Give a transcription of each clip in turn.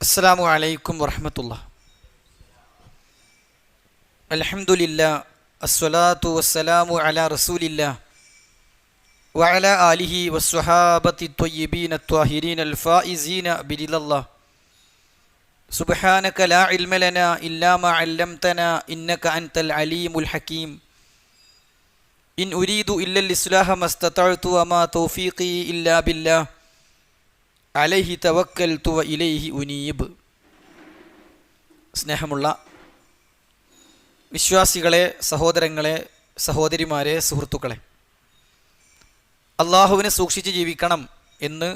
അസ്സലാമു അലൈക്കും വറഹ്മത്തുള്ളാഹി. അൽഹംദുലില്ലാ അസ്സലാത്തു വസ്സലാമു അലാ റസൂലില്ലാ വഅലാ ആലിഹി വസ്സഹാബത്തി ത്വയ്യിബീന ത്വാഹിരീന അൽഫായിസീന ബിരിദല്ലാഹ്. സുബ്ഹാനക ലാ ഇൽമ ലനാ ഇല്ലാ മാ അല്ലംതനാ ഇന്നക അൻതൽ അലീമുൽ ഹകീം. ഇൻ ഉരീദു ഇല്ലൽ ഇസ്ലാഹ മസ്തതഅതു വമാ തൗഫീഖി ഇല്ലാ ബില്ലാഹ് അലൈഹി തവക്കൽതു വ ഇലൈഹി ഉനീബ്. സ്നേഹമുള്ള വിശ്വാസികളെ, സഹോദരങ്ങളെ, സഹോദരിമാരെ, സുഹൃത്തുക്കളെ, അള്ളാഹുവിനെ സൂക്ഷിച്ച് ജീവിക്കണം എന്ന്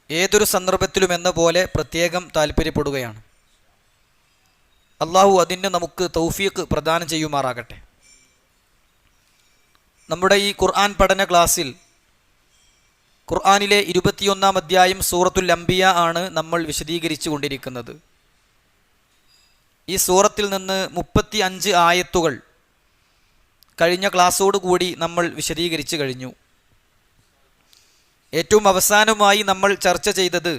ഏതൊരു സന്ദർഭത്തിലും എന്ന പോലെ പ്രത്യേകം താല്പര്യപ്പെടുകയാണ്. അള്ളാഹു അതിന് നമുക്ക് തൗഫീഖ് പ്രദാനം ചെയ്യുമാറാകട്ടെ. നമ്മുടെ ഈ ഖുർആൻ പഠന ക്ലാസ്സിൽ ഖുർആനിലെ 21-ാം അധ്യായം സൂറത്തുൽ അംബിയ ആണ് നമ്മൾ വിശദീകരിച്ചു കൊണ്ടിരിക്കുന്നത്. ഈ സൂറത്തിൽ നിന്ന് 35 ആയത്തുകൾ കഴിഞ്ഞ ക്ലാസ്സോടുകൂടി നമ്മൾ വിശദീകരിച്ചു കഴിഞ്ഞു. ഏറ്റവും അവസാനമായി നമ്മൾ ചർച്ച ചെയ്തത്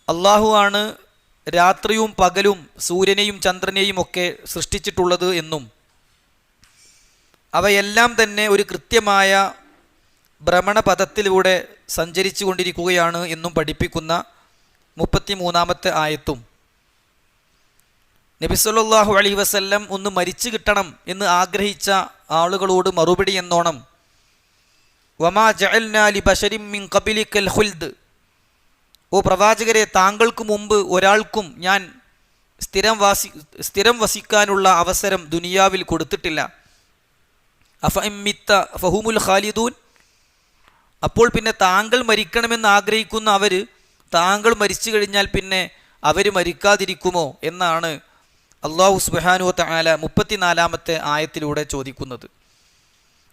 അള്ളാഹു ആണ് രാത്രിയും പകലും സൂര്യനെയും ചന്ദ്രനെയും ഒക്കെ സൃഷ്ടിച്ചിട്ടുള്ളത് എന്നും അവയെല്ലാം തന്നെ ഒരു കൃത്യമായ ഭ്രമണപഥത്തിലൂടെ സഞ്ചരിച്ചു കൊണ്ടിരിക്കുകയാണ് എന്നും പഠിപ്പിക്കുന്ന 33-ാമത്തെ ആയത്തും, നബി സല്ലല്ലാഹു അലൈഹി വസല്ലം ഒന്ന് മരിച്ചു കിട്ടണം എന്ന് ആഗ്രഹിച്ച ആളുകളോട് മറുപടി എന്നോണം വമാ ജഅൽനാ ലിബശരിൻ മിൻ ഖബലിക്കൽ ഖുൽദ്, ഓ പ്രവാചകരെ, താങ്കൾക്ക് മുമ്പ് ഒരാൾക്കും ഞാൻ സ്ഥിരം വസിക്കാനുള്ള അവസരം ദുനിയാവിൽ കൊടുത്തിട്ടില്ല. അഫ ഇമ്മിത്ത ഫഹുമുൽ ഖാലിദൂൻ, അപ്പോൾ പിന്നെ താങ്കൾ മരിക്കണമെന്ന് ആഗ്രഹിക്കുന്ന അവർ താങ്കൾ മരിച്ചു കഴിഞ്ഞാൽ പിന്നെ അവർ മരിക്കാതിരിക്കുമോ എന്നാണ് അല്ലാഹു സുബ്ഹാനഹു വ തആല 34-ാമത്തെ ആയത്തിലൂടെ ചോദിക്കുന്നത്.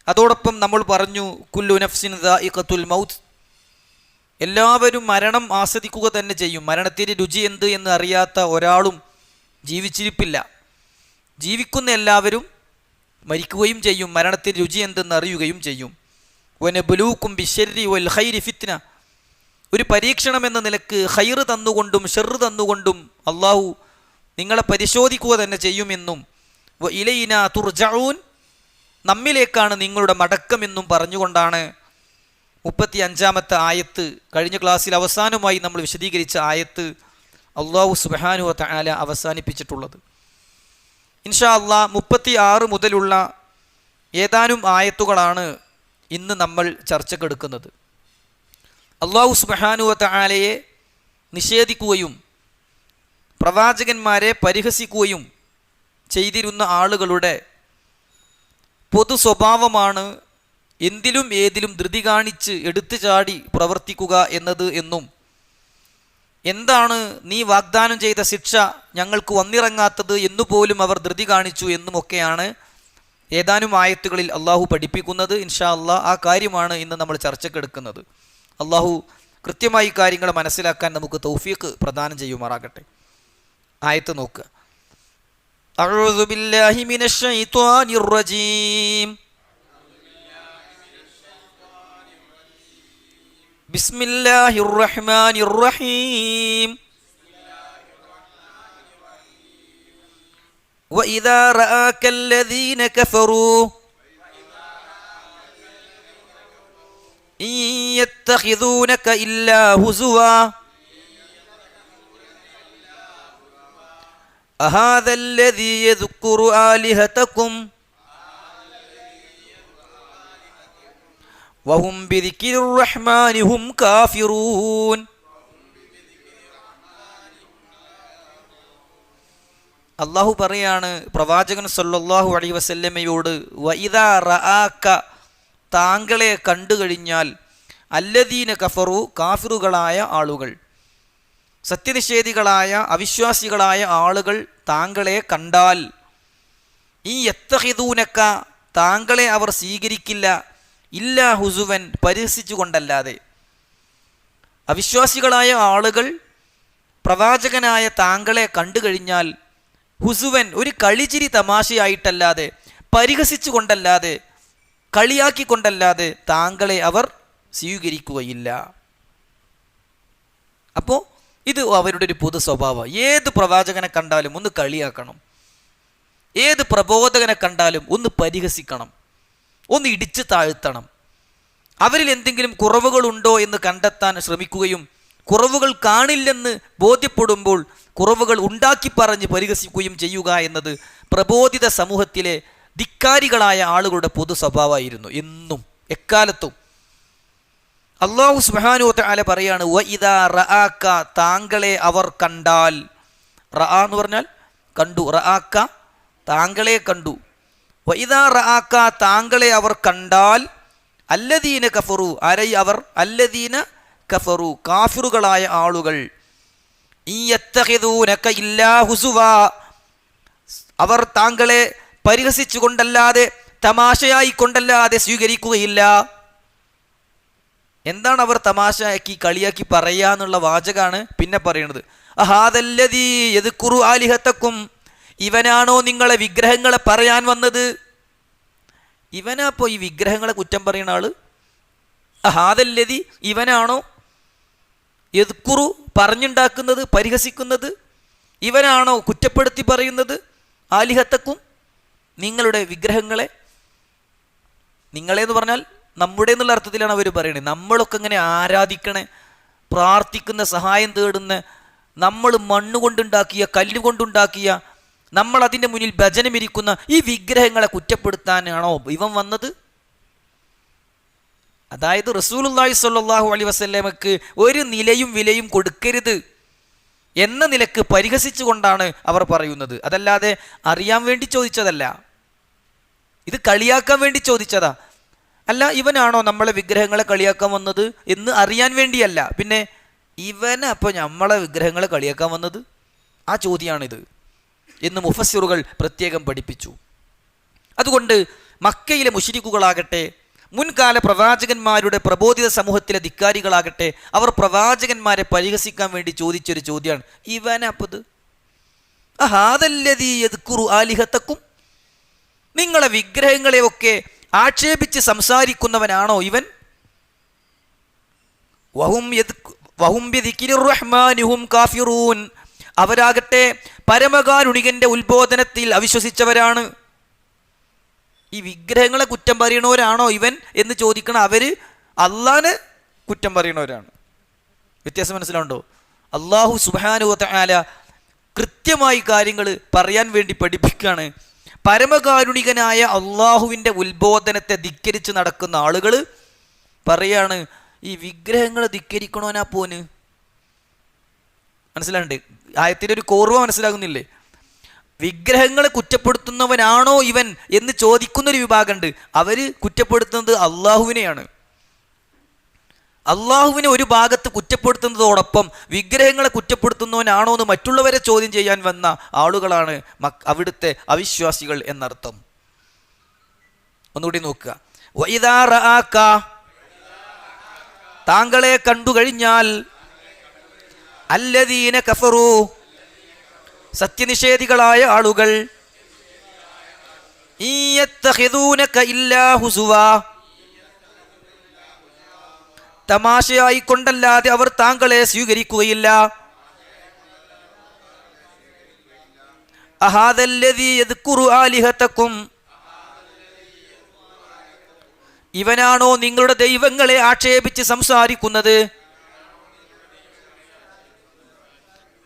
അതോടൊപ്പം നമ്മൾ പറഞ്ഞു, കുല്ലു നഫ്സിൻ ദാഇഖത്തുൽ മൗത്ത്, എല്ലാവരും മരണം ആസ്വദിക്കുക തന്നെ ചെയ്യും. മരണത്തിൻ്റെ രുചി എന്ത് എന്ന് അറിയാത്ത ഒരാളും ജീവിച്ചിരിപ്പില്ല. ജീവിക്കുന്ന എല്ലാവരും മരിക്കുകയും ചെയ്യും, മരണത്തിൻ്റെ രുചി എന്തെന്ന് അറിയുകയും ചെയ്യും. വനബ്ലൂക്കും ബിശ്ശർരി വൽ ഖൈരി ഫിത്ന, ഒരു പരീക്ഷണം എന്ന നിലക്ക് ഖൈർ തന്നുകൊണ്ടും ഷർറ് തന്നുകൊണ്ടും അള്ളാഹു നിങ്ങളെ പരിശോധിക്കുക തന്നെ ചെയ്യുമെന്നും വ ഇലൈനാ തുർജഊൻ, നമ്മിലേക്കാണ് നിങ്ങളുടെ മടക്കമെന്നും പറഞ്ഞുകൊണ്ടാണ് 35-ാമത്തെ ആയത്ത്, കഴിഞ്ഞ ക്ലാസ്സിൽ അവസാനമായി നമ്മൾ വിശദീകരിച്ച ആയത്ത് അല്ലാഹു സുബ്ഹാനഹു വ തആല അവസാനിപ്പിച്ചിട്ടുള്ളത്. ഇൻഷാ അല്ലാഹ് 36 മുതലുള്ള ഏതാനും ആയത്തുകളാണ് ഇന്ന് നമ്മൾ ചർച്ചക്കെടുക്കുന്നത്. അല്ലാഹു സുബ്ഹാനഹു വ തആലയെ നിഷേധിക്കുകയും പ്രവാചകന്മാരെ പരിഹസിക്കുകയും ചെയ്തിരുന്ന ആളുകളുടെ പൊതു സ്വഭാവമാണ് എന്തിലും ഏതിലും ധൃതി കാണിച്ച് എടുത്തു ചാടി പ്രവർത്തിക്കുക എന്നത് എന്നും, എന്താണ് നീ വാഗ്ദാനം ചെയ്ത ശിക്ഷ ഞങ്ങൾക്ക് വന്നിറങ്ങാത്തത് എന്നുപോലും അവർ ധൃതി കാണിച്ചു എന്നുമൊക്കെയാണ് ഏതാനും ആയത്തുകളിൽ അള്ളാഹു പഠിപ്പിക്കുന്നത്. ഇൻഷാ അള്ളാഹ് ആ കാര്യമാണ് ഇന്ന് നമ്മൾ ചർച്ചക്കെടുക്കുന്നത്. അള്ളാഹു കൃത്യമായി കാര്യങ്ങൾ മനസ്സിലാക്കാൻ നമുക്ക് തൗഫീഖ് പ്രദാനം ചെയ്യുമാറാകട്ടെ. ആയത്ത് നോക്കുക. അഊദു ബില്ലാഹി മിനശ് ശൈത്വാനിർ റജീം. ബിസ്മില്ലാഹിർ റഹ്മാനിർ റഹീം. وإذا رآك الذين كفروا إن يتخذونك إلا هزوا أهذا الذي يذكر آلهتكم وهم بذكر الرحمن هم كافرون. അള്ളാഹു പറയാണ് പ്രവാചകൻ സല്ലല്ലാഹു അലൈഹി വസല്ലമയോട്, വഇദാ റആക, താങ്കളെ കണ്ടു കഴിഞ്ഞാൽ, അല്ലദീന കഫറു, കാഫിറുകളായ ആളുകൾ, സത്യനിഷേധികളായ അവിശ്വാസികളായ ആളുകൾ താങ്കളെ കണ്ടാൽ, ഈ യത്തഖിദൂനക, താങ്കളെ അവർ സ്വീകരിക്കില്ല, ഇല്ലാ ഹുസുവൻ, പരിഹസിച്ചുകൊണ്ടല്ലാതെ. അവിശ്വാസികളായ ആളുകൾ പ്രവാചകനായ താങ്കളെ കണ്ടു കഴിഞ്ഞാൽ ഹുസുവൻ, ഒരു കളിച്ചിരി തമാശയായിട്ടല്ലാതെ, പരിഹസിച്ചു കൊണ്ടല്ലാതെ, കളിയാക്കിക്കൊണ്ടല്ലാതെ താങ്കളെ അവർ സ്വീകരിക്കുകയില്ല. അപ്പോൾ ഇത് അവരുടെ ഒരു പൊതു സ്വഭാവം. ഏത് പ്രവാചകനെ കണ്ടാലും ഒന്ന് കളിയാക്കണം, ഏത് പ്രബോധകനെ കണ്ടാലും ഒന്ന് പരിഹസിക്കണം, ഒന്ന് ഇടിച്ചു താഴ്ത്തണം. അവരിൽ എന്തെങ്കിലും കുറവുകളുണ്ടോ എന്ന് കണ്ടെത്താൻ ശ്രമിക്കുകയും കുറവുകൾ കാണില്ലെന്ന് ബോധ്യപ്പെടുമ്പോൾ കുറവുകൾ ഉണ്ടാക്കി പറഞ്ഞ് പരിഹസിക്കുകയും ചെയ്യുക എന്നത് പ്രബോധിത സമൂഹത്തിലെ ധിക്കാരികളായ ആളുകളുടെ പൊതു സ്വഭാവമായിരുന്നു. എന്നും എക്കാലത്തും. അല്ലാഹു സുബ്ഹാനഹു വ തആല പറയാണ്, വഇദാ റആക, താങ്കളെ അവർ കണ്ടാൽ. റആ എന്ന് പറഞ്ഞാൽ കണ്ടു, റആക താങ്കളെ കണ്ടു. വഇദാ റആക, താങ്കളെ അവർ കണ്ടാൽ. അല്ലദീന കഫറു, ആരൈ അവർ? അല്ലദീന കഫറു, കാഫിറുകളായ ആളുകൾ. ഇയത്തഖിദൂനക ഇല്ലാ ഹുസുവാ, അവർ താങ്കളെ പരിഹസിച്ചുകൊണ്ടല്ലാതെ തമാശയായി കൊണ്ടല്ലാതെ സ്വീകരിക്കുകയില്ല. എന്താണ് അവർ തമാശയാക്കി കളിയാക്കി പറയാന്നുള്ള വാചകാണ് പിന്നെ പറയുന്നത്. അഹാദല്ലദീ യദ്കുറു ആലിഹത്തക്കും, ഇവനാണോ നിങ്ങളെ വിഗ്രഹങ്ങളെ പറയാൻ വന്നത്? ഇവനാപ്പോ ഈ വിഗ്രഹങ്ങളെ കുറ്റം പറയുന്ന ആള്? അഹാദല്ലദീ, ഇവനാണോ യദ്കുറു പറഞ്ഞുണ്ടാക്കുന്നത്, പരിഹസിക്കുന്നത്? ഇവനാണോ കുറ്റപ്പെടുത്തി പറയുന്നത്? ആലിഹത്തക്കും, നിങ്ങളുടെ വിഗ്രഹങ്ങളെ. നിങ്ങളെന്ന് പറഞ്ഞാൽ നമ്മുടെ എന്നുള്ള അർത്ഥത്തിലാണ് അവർ പറയുന്നത്. നമ്മളൊക്കെ ഇങ്ങനെ ആരാധിക്കണേ, പ്രാർത്ഥിക്കുന്ന, സഹായം തേടുന്ന, നമ്മൾ മണ്ണുകൊണ്ടുണ്ടാക്കിയ, കല്ലുകൊണ്ടുണ്ടാക്കിയ, നമ്മൾ അതിൻ്റെ മുന്നിൽ ഭജനമിരിക്കുന്ന ഈ വിഗ്രഹങ്ങളെ കുറ്റപ്പെടുത്താനാണോ ഇവൻ വന്നത്? അതായത് റസൂലുള്ളാഹി സ്വല്ലല്ലാഹു അലൈഹി വസല്ലമക്ക് ഒരു നിലയും വിലയും കൊടുക്കരുത് എന്ന നിലക്ക് പരിഹസിച്ചുകൊണ്ടാണ് അവർ പറയുന്നത്. അതല്ലാതെ അറിയാൻ വേണ്ടി ചോദിച്ചതല്ല, ഇത് കളിയാക്കാൻ വേണ്ടി ചോദിച്ചതാ. അല്ല, ഇവനാണോ നമ്മളെ വിഗ്രഹങ്ങളെ കളിയാക്കാൻ വന്നത് എന്ന് അറിയാൻ വേണ്ടിയല്ല. പിന്നെ ഇവനപ്പോൾ നമ്മളെ വിഗ്രഹങ്ങളെ കളിയാക്കാൻ വന്നത്? ആ ചോദ്യമാണിത് എന്ന് മുഫസ്സിറുകൾ പ്രത്യേകം പഠിപ്പിച്ചു. അതുകൊണ്ട് മക്കയിലെ മുശ്രിക്കുകളാകട്ടെ, മുൻകാല പ്രവാചകന്മാരുടെ പ്രബോധിത സമൂഹത്തിലെ ധിക്കാരികളാകട്ടെ, അവർ പ്രവാചകന്മാരെ പരിഹസിക്കാൻ വേണ്ടി ചോദിച്ചൊരു ചോദ്യമാണ്, ഇവനപ്പത് അഹാദല്ലദീ യദ്കുറു ആലിഹത്തക്കും, നിങ്ങളെ വിഗ്രഹങ്ങളെയൊക്കെ ആക്ഷേപിച്ച് സംസാരിക്കുന്നവനാണോ ഇവൻ? വഹും ബിദിക്രിർ റഹ്മാനി ഹും കാഫിറൂൻ, അവരാകട്ടെ പരമകാരുണികന്റെ ഉത്ബോധനത്തിൽ അവിശ്വസിച്ചവരാണ്. ഈ വിഗ്രഹങ്ങളെ കുറ്റം പറയണവരാണോ ഇവൻ എന്ന് ചോദിക്കണം. അവര് അള്ളാനെ കുറ്റം പറയണവരാണ്. വ്യത്യാസം മനസ്സിലാവുണ്ടോ? അല്ലാഹു സുബ്ഹാനഹു വ തആല കൃത്യമായി കാര്യങ്ങൾ പറയാൻ വേണ്ടി പഠിപ്പിക്കുകയാണ്. പരമകാരുണികനായ അള്ളാഹുവിൻ്റെ ഉത്ബോധനത്തെ ധിക്കരിച്ച് നടക്കുന്ന ആളുകൾ പറയാണ്, ഈ വിഗ്രഹങ്ങളെ ധിക്കരിക്കണോനാ പോന്. മനസ്സിലാണ്ട്? ആയത്തിൻ്റെ ഒരു കോർവ മനസ്സിലാകുന്നില്ലേ? വിഗ്രഹങ്ങളെ കുറ്റപ്പെടുത്തുന്നവനാണോ ഇവൻ എന്ന് ചോദിക്കുന്നൊരു വിഭാഗമുണ്ട്. അവർ കുറ്റപ്പെടുത്തുന്നത് അള്ളാഹുവിനെയാണ്. അള്ളാഹുവിനെ ഒരു ഭാഗത്ത് കുറ്റപ്പെടുത്തുന്നതോടൊപ്പം വിഗ്രഹങ്ങളെ കുറ്റപ്പെടുത്തുന്നവനാണോ എന്ന് മറ്റുള്ളവരെ ചോദ്യം ചെയ്യാൻ വന്ന ആളുകളാണ് അവിടുത്തെ അവിശ്വാസികൾ എന്നർത്ഥം. ഒന്നുകൂടി നോക്കുക. വഇദാ റആക, താങ്കളെ കണ്ടു കഴിഞ്ഞാൽ, അല്ലദീന കഫറു, സത്യനിഷേധികളായ ആളുകൾ, ഇയത്തഖിദൂനക ഇല്ലാ ഹുസുവാ, തമാശയായി കൊണ്ടല്ലാതെ അവർ താങ്കളെ സ്വീകരിക്കുകയില്ല. അഹാദല്ലദീ യദ്കുറു ആലിഹത്തക്കും, ഇവനാണോ നിങ്ങളുടെ ദൈവങ്ങളെ ആക്ഷേപിച്ച് സംസാരിക്കുന്നത്?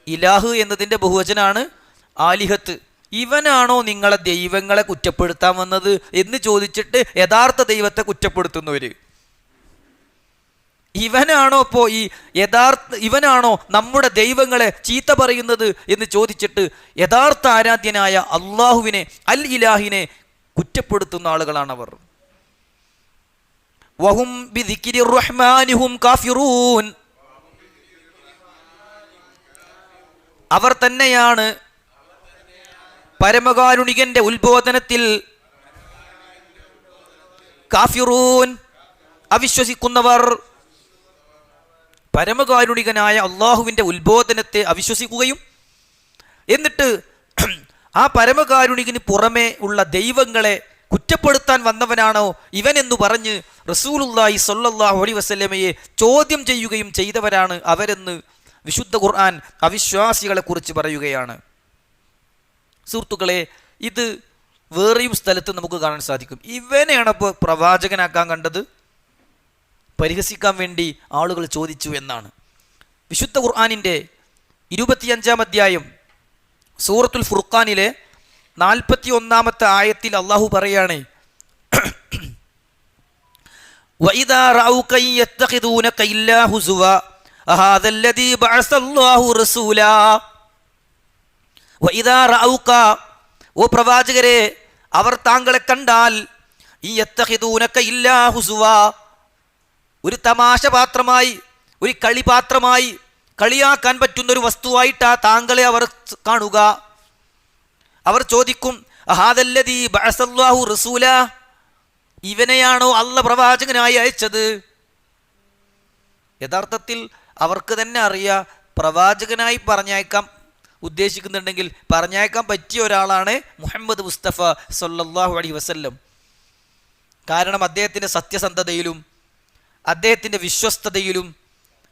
ഇലാഹ് എന്നതിൻ്റെ ബഹുവചനാണ് ആലിഹത്ത്. ഇവനാണോ നിങ്ങളെ ദൈവങ്ങളെ കുറ്റപ്പെടുത്താൻ വന്നത് എന്ന് ചോദിച്ചിട്ട് യഥാർത്ഥ ദൈവത്തെ കുറ്റപ്പെടുത്തുന്നവര്. ഇവനാണോ ഇപ്പോൾ ഇവനാണോ നമ്മുടെ ദൈവങ്ങളെ ചീത്ത പറയുന്നത് എന്ന് ചോദിച്ചിട്ട് യഥാർത്ഥ ആരാധ്യനായ അള്ളാഹുവിനെ, അൽ ഇലാഹിനെ കുറ്റപ്പെടുത്തുന്ന ആളുകളാണവർ. വഹും ബിദിക്രിർ റഹ്മാനി ഹും കാഫിറൂൻ, അവർ തന്നെയാണ് പരമകാരുണികന്റെ ഉത്ബോധനത്തിൽ കാഫിറൂൻ, അവിശ്വസിക്കുന്നവർ. പരമകാരുണികനായ അള്ളാഹുവിൻ്റെ ഉത്ബോധനത്തെ അവിശ്വസിക്കുകയും എന്നിട്ട് ആ പരമകാരുണികന് പുറമേ ഉള്ള ദൈവങ്ങളെ കുറ്റപ്പെടുത്താൻ വന്നവനാണോ ഇവൻ എന്ന് പറഞ്ഞ് റസൂലുള്ളാഹി സ്വല്ലല്ലാഹു അലൈഹി വസല്ലമയെ ചോദ്യം ചെയ്യുകയും ചെയ്തവരാണ് അവരെന്ന് വിശുദ്ധ ഖുർആൻ അവിശ്വാസികളെ കുറിച്ച് പറയുകയാണ്. സുഹൃത്തുക്കളെ, ഇത് വേറെയും സ്ഥലത്ത് നമുക്ക് കാണാൻ സാധിക്കും. ഇവനെയാണ് ഇപ്പോൾ പ്രവാചകനാക്കാൻ കണ്ടത്, പരിഹസിക്കാൻ വേണ്ടി ആളുകൾ ചോദിച്ചു എന്നാണ്. വിശുദ്ധ ഖുർആനിൻ്റെ 25-ാം അധ്യായം സൂറത്തുൽ ഫുർഖാനിലെ 41-ാമത്തെ ആയത്തിൽ അള്ളാഹു പറയാണ്, وَإِذَا رَأَوْكَ يَتَّخِذُونَكَ إِلَّا هُزُوًا أَهَذَا الَّذِي بَعَثَ اللَّهُ رَسُولًا. وَإِذَا رَأَوْكَ, ഓ പ്രവാചകരെ, അവർ താങ്കളെ കണ്ടാൽ യത്തഖിദൂനക ഇല്ലാ ഹുസുവാ, ഒരു തമാശ പാത്രമായി, ഒരു കളിപാത്രമായി, കളിയാക്കാൻ പറ്റുന്ന ഒരു വസ്തുവായിട്ടാ താങ്കളെ അവർ കാണുക. അവർ ചോദിക്കും, അഹാദല്ലദീ ബഅസല്ലാഹു റസൂല, ഇവനെയാണോ അല്ല പ്രവാചകനായി അയച്ചത്? യഥാർത്ഥത്തിൽ അവർക്ക് തന്നെ അറിയാം, പ്രവാചകനായി പറഞ്ഞയക്കാം ഉദ്ദേശിക്കുന്നുണ്ടെങ്കിൽ പറഞ്ഞയക്കാൻ പറ്റിയ ഒരാളാണ് മുഹമ്മദ് മുസ്തഫ സല്ലല്ലാഹു അലൈഹി വസല്ലം. കാരണം അദ്ദേഹത്തിൻ്റെ സത്യസന്ധതയിലും അദ്ദേഹത്തിൻ്റെ വിശ്വസ്തതയിലും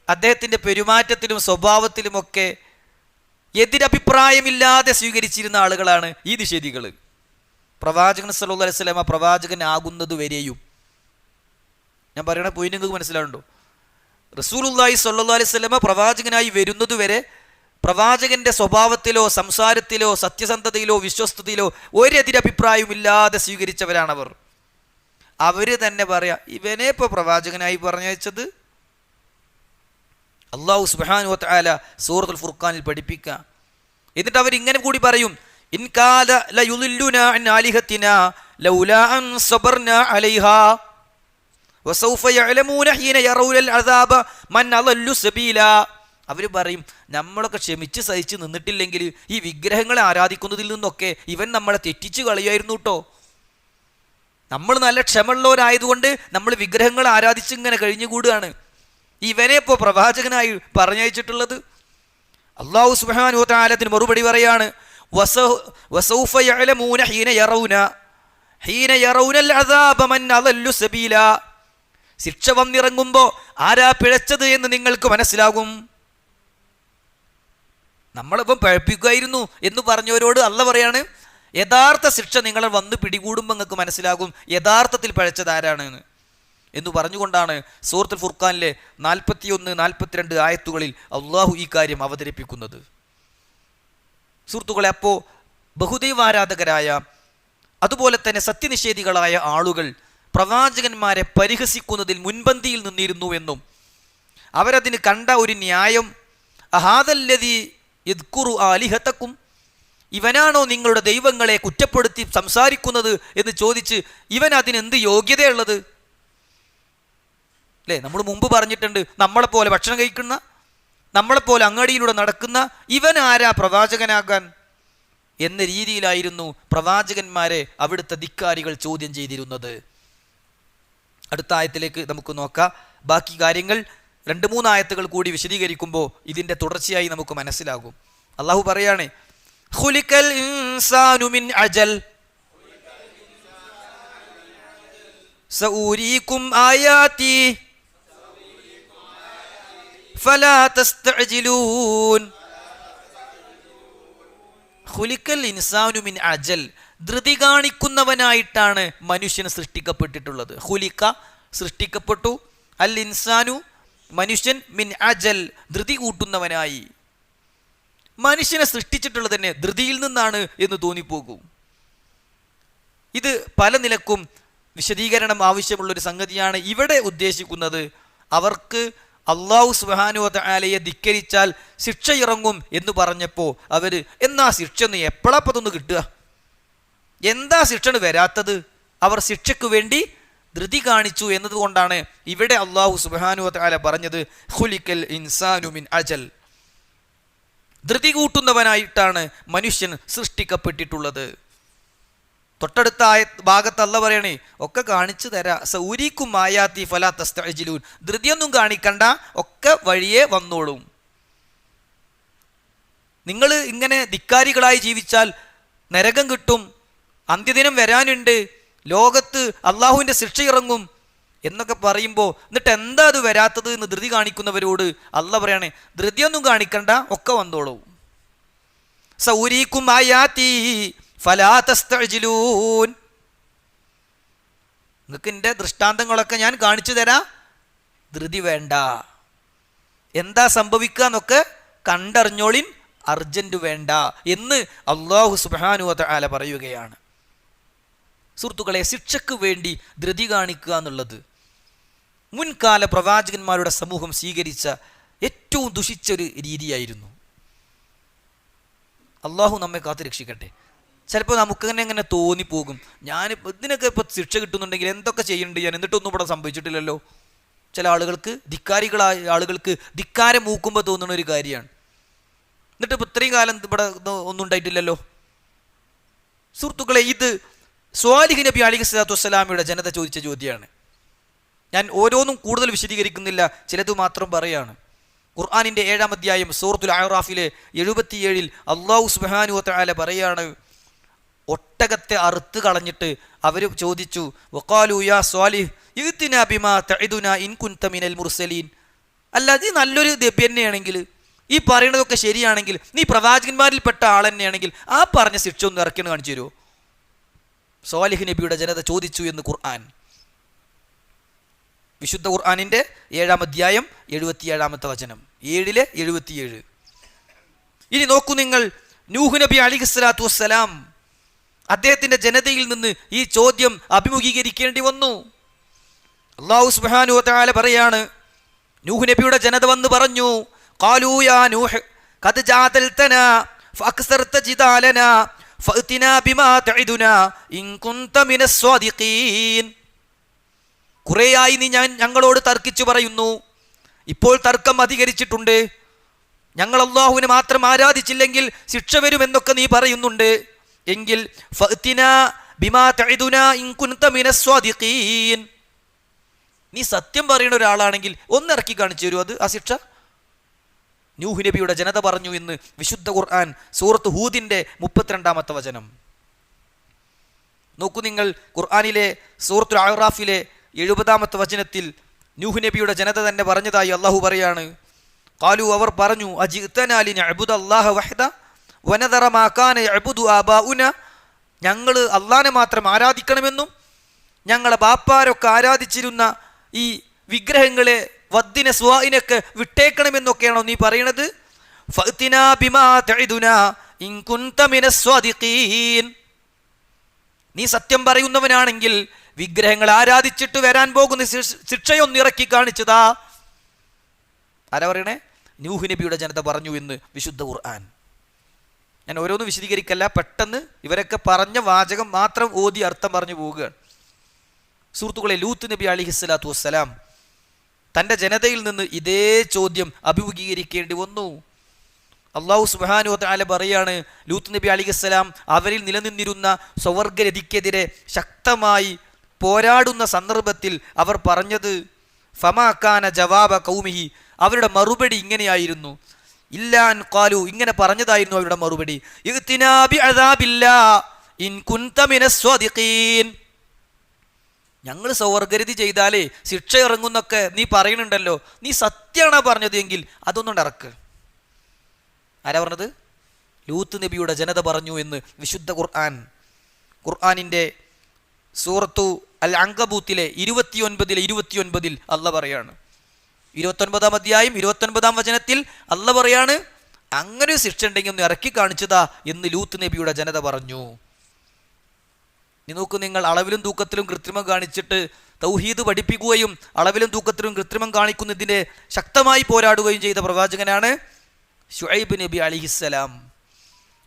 അദ്ദേഹത്തിൻ്റെ പെരുമാറ്റത്തിലും സ്വഭാവത്തിലുമൊക്കെ എതിരഭിപ്രായമില്ലാതെ സ്വീകരിച്ചിരുന്ന ആളുകളാണ് ഈ നിഷേധികൾ. പ്രവാചകൻ സല്ലല്ലാഹു അലൈഹി വസല്ലം പ്രവാചകനാകുന്നത് വരെയും, ഞാൻ പറയണ പോയിന്റ് നിങ്ങൾക്ക് മനസ്സിലാവുന്നുണ്ടോ? റസൂലുള്ളാഹി സ്വല്ലല്ലാഹു അലൈഹി വസല്ലം പ്രവാചകനായി വരുന്നതുവരെ പ്രവാചകന്റെ സ്വഭാവത്തിലോ സംസാരത്തിലോ സത്യസന്ധതയിലോ വിശ്വസ്തതയിലോ ഒരു എതിരഭിപ്രായമില്ലാതെ സ്വീകരിച്ചവരാണവർ. അവർ തന്നെ പറയാ, ഇവനെ ഇപ്പോൾ പ്രവാചകനായി പറഞ്ഞയച്ചത് അല്ലാഹു സുബ്ഹാനഹു വ തആല സൂറത്തുൽ ഫുർഖാനിൽ പഠിപ്പിക്കുക. എന്നിട്ട് അവർ ഇങ്ങനെ കൂടി പറയും, ഇൻ കാല ലയുളില്ലുനാ അൻ ആലിഹത്തിനാ ലൗലാ അൻ സബർനാ അലൈഹാ വസൗഫ യഅലമൂന ഹീന യറൗനൽ അദാബ മൻ അളല്ലു സബീലാ. അവർ പറയും, നമ്മളൊക്കെ ക്ഷമിച്ച് സഹിച്ച് നിന്നിട്ടില്ലെങ്കിൽ ഈ വിഗ്രഹങ്ങളെ ആരാധിക്കുന്നതിൽ നിന്നൊക്കെ ഇവൻ നമ്മളെ തെറ്റിച്ച് കളയായിരുന്നു കേട്ടോ. നമ്മൾ നല്ല ക്ഷമയുള്ളവരായതുകൊണ്ട് നമ്മൾ വിഗ്രഹങ്ങളെ ആരാധിച്ച് ഇങ്ങനെ കഴിഞ്ഞുകൂടുകയാണ്. ഇവനെ ഇപ്പോൾ പ്രവാചകനായി പറഞ്ഞയച്ചിട്ടുള്ളത്. അല്ലാഹു സുബ്ഹാനഹു വ തആല അതിന് മറുപടി പറയാണ്, വസൗഫ യഅലമൂന ഹീന യറൗനൽ അദാബ മൻ അളല്ലു സബീലാ. ശിക്ഷ വന്നിറങ്ങുമ്പോൾ ആരാ പിഴച്ചത് എന്ന് നിങ്ങൾക്ക് മനസ്സിലാകും. നമ്മളിപ്പം പഴപ്പിക്കുമായിരുന്നു എന്ന് പറഞ്ഞവരോട് അല്ല പറയാണ്, യഥാർത്ഥ ശിക്ഷ നിങ്ങളെ വന്ന് പിടികൂടുമ്പോൾ നിങ്ങൾക്ക് മനസ്സിലാകും യഥാർത്ഥത്തിൽ പഴച്ചത് ആരാണ് എന്ന് പറഞ്ഞുകൊണ്ടാണ് സൂറത്തുൽ ഫുർഖാനിലെ 41-42 ആയത്തുകളിൽ അള്ളാഹു ഈ കാര്യം അവതരിപ്പിക്കുന്നത്. സുഹൃത്തുക്കളെ, അപ്പോൾ ബഹുദൈവാരാധകരായ അതുപോലെ തന്നെ സത്യനിഷേധികളായ ആളുകൾ പ്രവാചകന്മാരെ പരിഹസിക്കുന്നതിൽ മുൻപന്തിയിൽ നിന്നിരുന്നു എന്നും അവരതിന് കണ്ട ഒരു ന്യായം, അഹാദല്ലദീ യദ്കുറു ആലിഹതക്കും, ഇവനാണോ നിങ്ങളുടെ ദൈവങ്ങളെ കുറ്റപ്പെടുത്തി സംസാരിക്കുന്നത് എന്ന് ചോദിച്ച് ഇവൻ അതിനെന്ത് യോഗ്യതയുള്ളത്? അല്ലേ, നമ്മൾ മുമ്പ് പറഞ്ഞിട്ടുണ്ട്, നമ്മളെപ്പോലെ ഭക്ഷണം കഴിക്കുന്ന, നമ്മളെപ്പോലെ അങ്ങാടിയിലൂടെ നടക്കുന്ന ഇവൻ ആരാ പ്രവാചകനാകാൻ എന്ന രീതിയിലായിരുന്നു പ്രവാചകന്മാരെ അവിടുത്തെ ധിക്കാരികൾ ചോദ്യം ചെയ്തിരുന്നത്. അടുത്ത ആയത്തിലേക്ക് നമുക്ക് നോക്കാം. ബാക്കി കാര്യങ്ങൾ 2-3 ആയത്തുകൾ കൂടി വിശദീകരിക്കുമ്പോൾ ഇതിൻ്റെ തുടർച്ചയായി നമുക്ക് മനസ്സിലാകും. അള്ളാഹു പറയാണ്, ഖുലിഖൽ ഇൻസാനു മിൻ അജൽ സഊരീകും ആയാതി ഫലാ തസ്തഅജിലൂൻ. ഖുലിഖൽ ഇൻസാനു മിൻ അജൽ, ധൃതി കാണിക്കുന്നവനായിട്ടാണ് മനുഷ്യൻ സൃഷ്ടിക്കപ്പെട്ടിട്ടുള്ളത്. ഖുലിഖ, സൃഷ്ടിക്കപ്പെട്ടു, അൽ ഇൻസാനു, മനുഷ്യൻ, മിൻ അജൽ, ധൃതി കൂട്ടുന്നവനായി. മനുഷ്യനെ സൃഷ്ടിച്ചിട്ടുള്ളത് തന്നെ ധൃതിയിൽ നിന്നാണ് എന്ന് തോന്നിപ്പോകും. ഇത് പല നിലക്കും വിശദീകരണം ആവശ്യമുള്ളൊരു സംഗതിയാണ്. ഇവിടെ ഉദ്ദേശിക്കുന്നത് അവർക്ക് അല്ലാഹു സുബ്ഹാനഹു വ തആലയെ ധിക്കരിച്ചാൽ ശിക്ഷ ഇറങ്ങും എന്ന് പറഞ്ഞപ്പോൾ അവർ, എന്നാ ശിക്ഷ ഒന്ന് എപ്പോഴാപ്പതൊന്ന് കിട്ടുക, എന്താ ശിക്ഷ വരാത്തത്? അവർ ശിക്ഷയ്ക്ക് വേണ്ടി ധൃതി കാണിച്ചു എന്നതുകൊണ്ടാണ് ഇവിടെ അല്ലാഹു സുബ്ഹാനഹു വ തആല പറഞ്ഞത് ഖുലിഖൽ ഇൻസാനു മിൻ അജൽ, ധൃതി കൂട്ടുന്നവനായിട്ടാണ് മനുഷ്യൻ സൃഷ്ടിക്കപ്പെട്ടിട്ടുള്ളത്. തൊട്ടടുത്ത ഭാഗത്ത് അല്ലാഹു പറയണേ, ഒക്കെ കാണിച്ചു തരാ, സൗരീക്കും ആയാതി ഫലാ തസ്തഅജിലൂൻ, ധൃതിയൊന്നും കാണിക്കണ്ട, ഒക്കെ വഴിയേ വന്നോളും. നിങ്ങൾ ഇങ്ങനെ ധിക്കാരികളായി ജീവിച്ചാൽ നരകം കിട്ടും, അന്ത്യദിനം വരാനുണ്ട്, ലോകത്ത് അള്ളാഹുവിൻ്റെ ശിക്ഷ ഇറങ്ങും എന്നൊക്കെ പറയുമ്പോൾ എന്നിട്ട് എന്താ അത് വരാത്തത് എന്ന് ധൃതി കാണിക്കുന്നവരോട് അള്ളാഹ് പറയാണ്, ധൃതിയൊന്നും കാണിക്കണ്ട, ഒക്കെ വന്നോളൂ. സൗരീക്കും ആയാതി ഫലാ തസ്തഅ്ജിലൂൻ, നിങ്ങൾക്ക് എൻ്റെ ദൃഷ്ടാന്തങ്ങളൊക്കെ ഞാൻ കാണിച്ചു തരാം, ധൃതി വേണ്ട. എന്താ സംഭവിക്കുക എന്നൊക്കെ കണ്ടറിഞ്ഞോളിൻ, അർജന്റ് വേണ്ട എന്ന് അല്ലാഹു സുബ്ഹാനഹു വ തആല പറയുകയാണ്. സുഹൃത്തുക്കളെ, ശിക്ഷയ്ക്ക് വേണ്ടി ധൃതി കാണിക്കുക എന്നുള്ളത് മുൻകാല പ്രവാചകന്മാരുടെ സമൂഹം സ്വീകരിച്ച ഏറ്റവും ദുഷിച്ചൊരു രീതിയായിരുന്നു. അള്ളാഹു നമ്മെ കാത്തു രക്ഷിക്കട്ടെ. ചിലപ്പോൾ നമുക്ക് എങ്ങനെ തോന്നിപ്പോകും, ഞാൻ ഇതിനൊക്കെ ഇപ്പോൾ ശിക്ഷ കിട്ടുന്നുണ്ടെങ്കിൽ എന്തൊക്കെ ചെയ്യുന്നുണ്ട് ഞാൻ, എന്നിട്ടൊന്നും ഇവിടെ സംഭവിച്ചിട്ടില്ലല്ലോ. ചില ആളുകൾക്ക്, ധിക്കാരികളായ ആളുകൾക്ക് ധിക്കാരം മൂക്കുമ്പോൾ തോന്നുന്ന ഒരു കാര്യമാണ്. എന്നിട്ട് ഇപ്പോൾ ഇത്രയും കാലം ഇവിടെ ഒന്നും ഉണ്ടായിട്ടില്ലല്ലോ. സുഹൃത്തുക്കളെ, ഇത് സ്വാലിഹ് നബി അലൈഹിസ്സലാത്തു വസ്സലാമയുടെ ജനത ചോദിച്ച ചോദ്യമാണ്. ഞാൻ ഓരോന്നും കൂടുതൽ വിശദീകരിക്കുന്നില്ല, ചിലത് മാത്രം പറയാണ്. ഖുർആനിൻ്റെ 7-ാം അധ്യായം സൂറത്തുൽ അഅറാഫിലെ 77 അല്ലാഹു സുബ്ഹാനഹു വ തആല പറയാണ്, ഒട്ടകത്തെ അറുത്ത് കളഞ്ഞിട്ട് അവർ ചോദിച്ചു, വഖാലു യാ സ്വാലിഹ് ഇഗ്തിനാ ബിമാ തഇദുനാ ഇൻ കുൻത മിനൽ മുർസലീൻ. അല്ല, ഇത് നല്ലൊരു നബി തന്നെയാണെങ്കിൽ, ഈ പറയുന്നതൊക്കെ ശരിയാണെങ്കിൽ, നീ പ്രവാചകന്മാരിൽപ്പെട്ട ആൾ തന്നെയാണെങ്കിൽ ആ പറഞ്ഞ ശിക്ഷ ഒന്ന് ഇറക്കി കാണിച്ചു തരുമോ? സ്വാലിഹ് നബിയുടെ ജനത ചോദിച്ചു എന്ന് ഖുർആൻ. വിശുദ്ധ ഖുർആനിൻ്റെ 7-ാം അധ്യായം 77-ാമത്തെ വചനം, 7-77. ഇനി നോക്കൂ നിങ്ങൾ, നൂഹ് നബി അലൈഹിസ്സലാത്തു വസ്സലാം അദ്ദേഹത്തിൻ്റെ ജനതയിൽ നിന്ന് ഈ ചോദ്യം അഭിമുഖീകരിക്കേണ്ടി വന്നു. അല്ലാഹു സുബ്ഹാനഹു വ തആല പറയാണ്, നൂഹ് നബിയുടെ ജനത വന്ന് പറഞ്ഞു, ഖാലൂ യാ നൂഹ് ഖദ് ജാദൽതനാ ഫഅക്സർത ജിദാലനാ ഫഅതിനാ ബിമാ തഇദുനാ ഇൻ കുൻത മിനസ് സ്വാദിഖീൻ. കുറേയായി നീ ഞങ്ങളോട് തർക്കിച്ചു പറയുന്നു, ഇപ്പോൾ തർക്കം അധികരിച്ചിട്ടുണ്ട്, ഞങ്ങൾ അല്ലാഹുവിനെ മാത്രം ആരാധിച്ചില്ലെങ്കിൽ ശിക്ഷ വരുമെന്നൊക്കെ നീ പറയുന്നുണ്ട്, എങ്കിൽ ഫഅതിനാ ബിമാ തഇദുനാ ഇൻ കുൻത മിനസ് സ്വാദിഖീൻ, നീ സത്യം പറയുന്ന ഒരാളാണെങ്കിൽ ഒന്ന് ഇറക്കി കാണിച്ചു തരൂ അത്, ആ ശിക്ഷ. നൂഹ് നബിയുടെ ജനത പറഞ്ഞു എന്ന് വിശുദ്ധ ഖുർആൻ സൂറത്ത് ഹൂദിൻ്റെ 32-ാമത്തെ വചനം. നോക്കൂ നിങ്ങൾ, ഖുർആനിലെ സൂറത്തുൽ അഅറാഫിലെ 70-ാമത്തെ വചനത്തിൽ നൂഹ് നബിയുടെ ജനത തന്നെ പറഞ്ഞതായി അല്ലാഹു പറയാണ്, ഖാലു, അവർ പറഞ്ഞു, അജിഅ്തനാ ലിനഅ്ബുദല്ലാഹ വഹദ വനദറ മാ കാന യഅ്ബുദു ആബാഉന, ഞങ്ങൾ അല്ലാഹനെ മാത്രം ആരാധിക്കണമെന്നും ഞങ്ങളെ ബാപ്പാരൊക്കെ ആരാധിച്ചിരുന്ന ഈ വിഗ്രഹങ്ങളെ, വദ്ദിനെ, സ്വാഇനൊക്കെ വിട്ടേക്കണമെന്നൊക്കെയാണോ നീ പറയണത്? ഫഅതിനാ ബിമാ തഇദുനാ ഇൻ കുൻത മിനസ് സ്വാദിഖീൻ, നീ സത്യം പറയുന്നവനാണെങ്കിൽ വിഗ്രഹങ്ങൾ ആരാധിച്ചിട്ട് വരാൻ പോകുന്ന ശിക്ഷയൊന്ന് ഇറക്കി കാണിച്ചതാ. ആരാ പറയണേ? നൂഹ് നബിയുടെ ജനത പറഞ്ഞു എന്ന് വിശുദ്ധ ഖുർആൻ. ഞാൻ ഓരോന്നും വിശദീകരിക്കല്ല, പെട്ടെന്ന് ഇവരൊക്കെ പറഞ്ഞ വാചകം മാത്രം ഓതി അർത്ഥം പറഞ്ഞു പോവുകയാണ്. സുഹൃത്തുക്കളെ, ലൂത്ത് നബി അലൈഹിസ്സലാത്തു വസ്സലാം തൻ്റെ ജനതയിൽ നിന്ന് ഇതേ ചോദ്യം അഭിമുഖീകരിക്കേണ്ടി വന്നു. അല്ലാഹു സുബ്ഹാനഹു വ തആല പറയാണ്, ലൂത്ത് നബി അലൈഹിസ്സലാം അവരിൽ നിലനിന്നിരുന്ന സ്വവർഗരതിക്കെതിരെ ശക്തമായി പോരാടുന്ന സന്ദർഭത്തിൽ അവർ പറഞ്ഞത്, ഫമാ കാന ജവാബ ഖൗമിഹി, അവരുടെ മറുപടി ഇങ്ങനെയായിരുന്നു, ഇല്ലാൻ ഖാലു, ഇങ്ങനെ പറഞ്ഞതായിരുന്നു അവരുടെ മറുപടി, ഇഗ്തിനാ ബിഅദാബില്ലാ ഇൻ കുൻത മിനസ് സ്വാദിഖീൻ, ഞങ്ങൾ സ്വവർഗരതി ചെയ്താലേ ശിക്ഷ ഇറങ്ങുന്നൊക്കെ നീ പറയുന്നുണ്ടല്ലോ, നീ സത്യമാണോ പറഞ്ഞത് എങ്കിൽ അതൊന്നും ഇറക്ക്. ആരാ പറഞ്ഞത്? ലൂത്ത് നബിയുടെ ജനത പറഞ്ഞു എന്ന് വിശുദ്ധ ഖുർആൻ. ഖുർആനിൻ്റെ സൂറത്തു അൽ അങ്കബൂത്തിലെ 29 അല്ലാഹ് പറയാണ്, 29-ാം അധ്യായം 29-ാം വചനത്തിൽ അല്ലാഹ് പറയാണ്, അങ്ങനെ ഒരു ശിക്ഷ ഉണ്ടെങ്കിൽ ഒന്ന് ഇറക്കി കാണിച്ചതാ എന്ന് ലൂത്ത് നബിയുടെ ജനത പറഞ്ഞു. ഇനി നോക്കൂ നിങ്ങൾ, അളവിലും തൂക്കത്തിലും കൃത്രിമം കാണിച്ചിട്ട് തൗഹീദ് പഠിപ്പിക്കുകയും അളവിലും തൂക്കത്തിലും കൃത്രിമം കാണിക്കുന്നതിനെ ശക്തമായി പോരാടുകയും ചെയ്ത പ്രവാചകനാണ് ശുഐബ് നബി അലൈഹിസ്സലാം.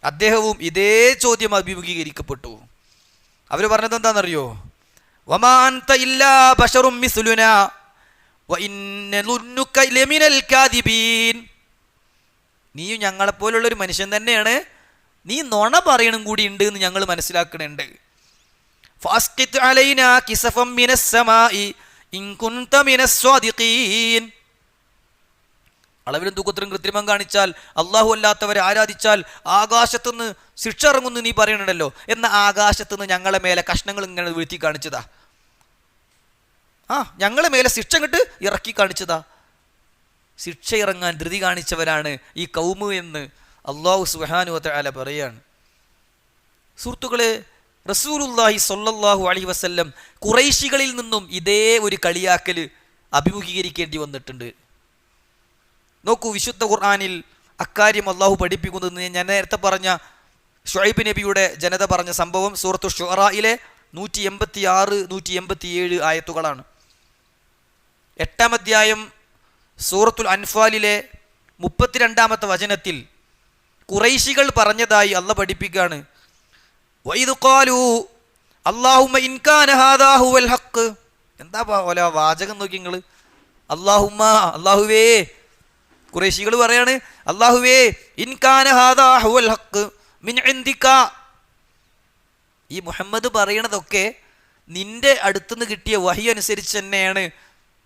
അദ്ദേഹവും ഇതേ ചോദ്യം അഭിമുഖീകരിക്കപ്പെട്ടു. അവർ പറഞ്ഞത് എന്താണെന്നറിയോ? വമാ അൻത ഇല്ലാ ബശറും മിസ്ലുനാ വഇന്ന ളുന്നുക ലമിനൽ കാദിബീൻ, നീയും ഞങ്ങളെപ്പോലുള്ളൊരു മനുഷ്യൻ തന്നെയാണ്, നീ നുണ പറയണം കൂടി ഉണ്ട് എന്ന് ഞങ്ങൾ മനസ്സിലാക്കണുണ്ട്. ഫാസ്ഖിത് അലൈനാ കിസഫം മിനസ് സമാഇ ഇൻ കുൻത മിനസ് സ്വാദിഖീൻ, അളവിലും തൂക്കത്തിലും കൃത്രിമം കാണിച്ചാൽ, അള്ളാഹു അല്ലാത്തവരെ ആരാധിച്ചാൽ ആകാശത്തുനിന്ന് ശിക്ഷ ഇറങ്ങുന്നു നീ പറയുന്നുണ്ടല്ലോ, എന്ന ആകാശത്തുനിന്ന് ഞങ്ങളെ മേലെ കഷ്ണങ്ങൾ ഇങ്ങനെ വീഴ്ത്തി കാണിച്ചതാ. ഞങ്ങളെ മേലെ ശിക്ഷ ഇങ്ങോട്ട് ഇറക്കി കാണിച്ചതാ. ശിക്ഷ ഇറങ്ങാൻ ധൃതി കാണിച്ചവരാണ് ഈ കൗമ് എന്ന് അല്ലാഹു സുബ്ഹാനഹു വ തആല പറയാണ്. സുഹൃത്തുക്കളെ, റസൂലുള്ളാഹി സ്വല്ലല്ലാഹു അലൈഹി വസല്ലം ഖുറൈശികളിൽ നിന്നും ഇതേ ഒരു കളിയാക്കൽ അഭിമുഖീകരിക്കേണ്ടി വന്നിട്ടുണ്ട്. നോക്കൂ, വിശുദ്ധ ഖുർആനിൽ അക്കാര്യം അള്ളാഹു പഠിപ്പിക്കുന്നത് ഞാൻ നേരത്തെ പറഞ്ഞ ഷുഐബ് നബിയുടെ ജനത പറഞ്ഞ സംഭവം സൂറത്തു ശുഅറയിലെ 186, 187 ആയത്തുകളാണ്. 8-ാം അധ്യായം സൂറത്തുൽ അൻഫാലിലെ 32-ാമത്തെ വചനത്തിൽ ഖുറൈശികൾ പറഞ്ഞതായി അള്ളാഹ് പഠിപ്പിക്കുകയാണ്. വഇദ് ഖാലൂ അല്ലാഹുമ്മ ഇൻ കാന ഹാദാ ഹുവൽ ഹഖ്. എന്താ വാചകം നോക്കി നിങ്ങൾ. അല്ലാഹുവേ, ഖുറൈശികൾ പറയാണ്, അല്ലാഹുവേ ഇൻ കാന ഹാദാ ഹുവൽ ഹഖ് മിൻ ഇൻദിക. ഈ മുഹമ്മദ് പറയണതൊക്കെ നിന്റെ അടുത്തുനിന്ന് കിട്ടിയ വഹി അനുസരിച്ച് തന്നെയാണ്.